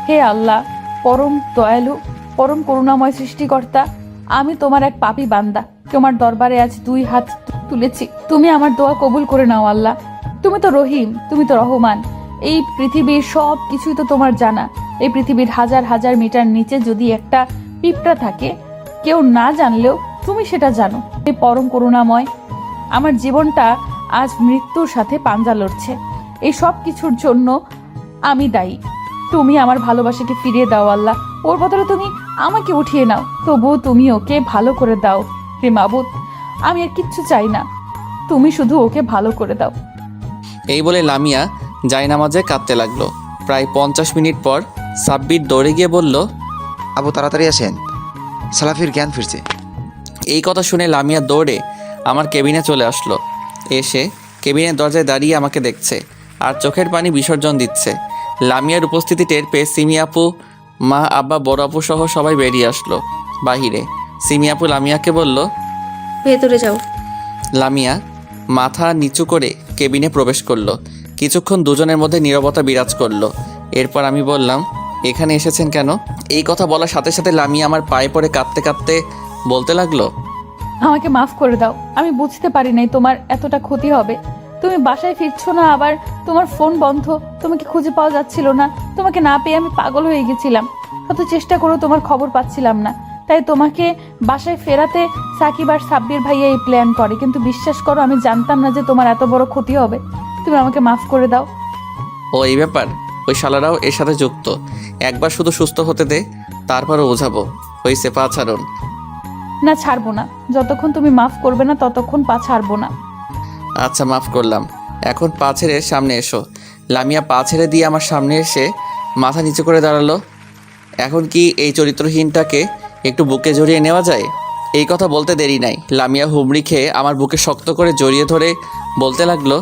হে আল্লাহ, পরম দয়ালু, পরম করুণাময় সৃষ্টিকর্তা, আমি তোমার এক পাপী বান্দা, তোমার দরবারে আজ 2 হাত তুলেছি। তুমি আমার দোয়া কবুল করে নাও আল্লাহ। তুমি তো রহিম, তুমি তো রহমান। এই পৃথিবীর সব কিছুই তো তোমার জানা। এই পৃথিবীর হাজার হাজার মিটার নিচে যদি একটা পিঁপড়া থাকে, কেউ না জানলেও তুমি সেটা জানো। এই পরম করুণাময়, আমার জীবনটা আজ মৃত্যুর সাথে পাঞ্জা লড়ছে। এই সব কিছুর জন্য আমি দায়ী। তুমি আমার ভালোবাসাকে ফিরিয়ে দাও আল্লাহ, ওর বদলে তুমি আমাকে উঠিয়ে নাও, তবুও তুমি ওকে ভালো করে দাও হে মাবুদ। আমি আর কিচ্ছু চাই না, তুমি শুধু ওকে ভালো করে দাও। এই বলে লামিয়া জায়নামাজে কাঁদতে লাগলো। প্রায় 50 মিনিট পর সাব্বির দৌড়ে গিয়ে বলল, আবু তাড়াতাড়ি আসেন, সালাফির জ্ঞান ফিরছে। এই কথা শুনে লামিয়া দৌড়ে আমার কেবিনে চলে আসলো। এসে কেবিনের দরজায় দাঁড়িয়ে আমাকে দেখছে আর চোখের পানি বিসর্জন দিচ্ছে। লামিয়ার উপস্থিতি টের পেয়ে সিমি আপু, মা, আব্বা, বড় আপু সহ সবাই বেরিয়ে আসলো বাহিরে। সিমি আপু লামিয়াকে বলল, ভেতরে যাও। লামিয়া মাথা নিচু করে কেবিনে প্রবেশ করলো। কিছুক্ষণ দুজনের মধ্যে নীরবতা বিরাজ করলো। এরপর আমি বললাম, এখানে এসেছেন কেন? এই কথা বলার সাথে সাথে লামিয়া আমার পায়ে পড়ে কাঁদতে কাঁদতে বলতে লাগলো, আমাকে মাফ করে দাও, আমি বুঝতে পারি নাই তোমার এতটা ক্ষতি হবে। তুমি বাসায় ফিরছো না, আবার তোমার ফোন বন্ধ, তোমাকে খুঁজে পাওয়া যাচ্ছিল না। তোমাকে না পেয়ে আমি পাগল হয়ে গেছিলাম, কত চেষ্টা করেও তোমার খবর পাচ্ছিলাম না। তাই তোমাকে বাসায় ফেরাতে সাকিব আর সাব্বির ভাইয়া এই প্ল্যান করে, কিন্তু বিশ্বাস করো আমি জানতাম না যে তোমার এত বড় ক্ষতি হবে। তুমি আমাকে মাফ করে দাও। ও এই ব্যাপার, ওই শালারাও এর সাথে যুক্ত। একবার শুধু সুস্থ হতে দে, তারপরও বোঝাবো। হইছে, পা ছাড়ুন। না, ছাড়বো না, যতক্ষণ তুমি মাফ করবে না ততক্ষণ পা ছাড়বো না। আচ্ছা, মাফ করলাম, এখন পা ছেড়ে সামনে এসো। লামিয়া পা ছেড়ে দিয়ে আমার সামনে এসে মাথা নিচু করে দাঁড়ালো। এখন কি এই চরিত্রহীনটাকে একটু বুকে জড়িয়ে নেওয়া যায়? এই কথা বলতে দেরি নাই, লামিয়া হুমড়ি খেয়ে আমার বুকে শক্ত করে জড়িয়ে ধরে বলতে লাগলো,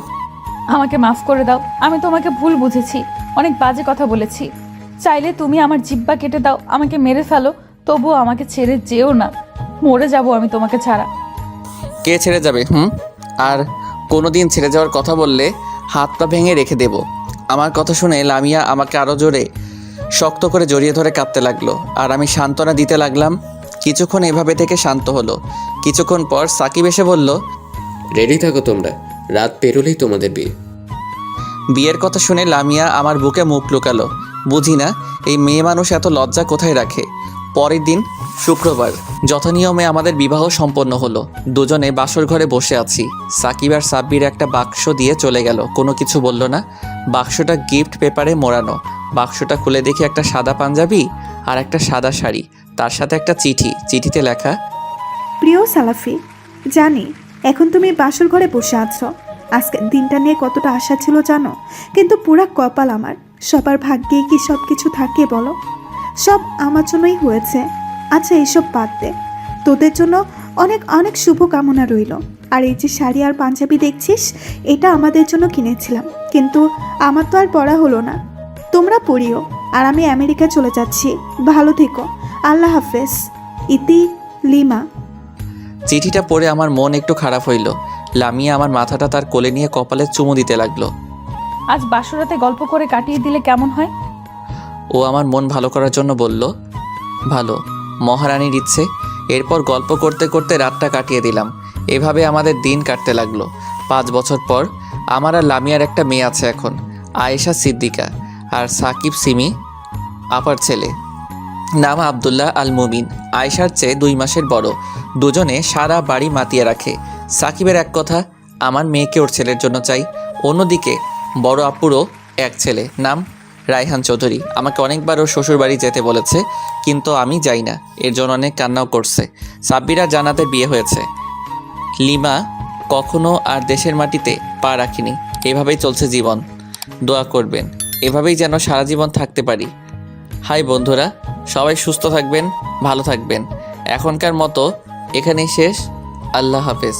আমাকে মাফ করে দাও, আমি তোমাকে ভুল বুঝেছি, অনেক বাজে কথা বলেছি। চাইলে তুমি আমার জিব্বা কেটে দাও, আমাকে মেরে ফেলো, তবুও আমাকে ছেড়ে যেও না, মরে যাব আমি তোমাকে ছাড়া। কে ছেড়ে যাবে? আর কোনোদিন ছেড়ে যাওয়ার কথা বললে হাত পা ভেঙে রেখে দেব। আমার কথা শুনে লামিয়া আমাকে আরও জোরে শক্ত করে জড়িয়ে ধরে কাঁদতে লাগলো আর আমি সান্ত্বনা দিতে লাগলাম। কিছুক্ষণ এভাবে থেকে শান্ত হলো। কিছুক্ষণ পর সাকিব এসে বলল, রেডি থাকো তোমরা, রাত পেরোলেই তোমাদের বিয়ে। বিয়ের কথা শুনে লামিয়া আমার বুকে মুখ লুকালো। বুঝি না এই মেয়ে মানুষ এত লজ্জা কোথায় রাখে। পরের দিন শুক্রবার যথানিয়মে আমাদের বিবাহ সম্পন্ন হলো। দুজনে বাসর ঘরে বসে আছি। সাকিব আর সাব্বির একটা বাক্স দিয়ে চলে গেল, কোনো কিছু বলল না। বাক্সটা গিফট পেপারে মোড়ানো। বাক্সটা খুলে দেখি একটা সাদা পাঞ্জাবি আর একটা সাদা শাড়ি, তার সাথে একটা চিঠি। চিঠিতে লেখা, প্রিয় সালাফি, জানি এখন তুমি বাসর ঘরে বসে আছো। আজকের দিনটা নিয়ে কতটা আশা ছিল জানো, কিন্তু পুরা কপাল আমার। সবার ভাগ্যে কি সব কিছু থাকে বলো? সব আমার জন্যই হয়েছে। আচ্ছা এইসব বাদ দে, তোদের জন্য অনেক অনেক শুভ কামনা রইল। আর এই যে শাড়ি আর পাঞ্জাবি দেখছিস, এটা আমাদের জন্য কিনেছিলাম, কিন্তু আমার তো আর পরা হলো না। তোমরা পড়িও, আর আমি আমেরিকা চলে যাচ্ছি। ভালো থেকো, আল্লাহ হাফেজ। ইতি, লিমা। চিঠিটা পড়ে আমার মন একটু খারাপ হইল। লামিয়া আমার মাথাটা তার কোলে নিয়ে কপালে চুমু দিতে লাগলো। আজ বাসরাতে গল্প করে কাটিয়ে দিলে কেমন হয়? ও আমার মন ভালো করার জন্য বলল, ভালো, মহারানীর ইচ্ছে। এরপর গল্প করতে করতে রাতটা কাটিয়ে দিলাম। এভাবে আমাদের দিন কাটতে লাগলো। 5 বছর পর আমার আর লামিয়ার একটা মেয়ে আছে এখন, আয়েশা সিদ্দিকা। আর সাকিব, সিমি আপার ছেলে, নাম আব্দুল্লাহ আল মুমিন। আয়শার চেয়ে 2 মাসের বড়। দুজনে সারা বাড়ি মাতিয়ে রাখে। সাকিবের এক কথা, আমার মেয়েকে ওর ছেলের জন্য চাই। অন্যদিকে বড় আপুরও এক ছেলে, নাম রায়হান চৌধুরী। আমাকে অনেকবার ওর শ্বশুর বাড়ি যেতে বলেছে, কিন্তু আমি যাই না। এর জন্য অনেক কান্নাও করছে। সাব্বিরা জান্নাতের বিয়ে হয়েছে। লিমা কখনো আর দেশের মাটিতে পা রাখিনি। এভাবেই চলছে জীবন। দোয়া করবেন এভাবেই যেন সারা জীবন থাকতে পারি। হাই বন্ধুরা, সবাই সুস্থ থাকবেন, ভালো থাকবেন। এখনকার মতো এখানেই শেষ। আল্লাহ হাফেজ।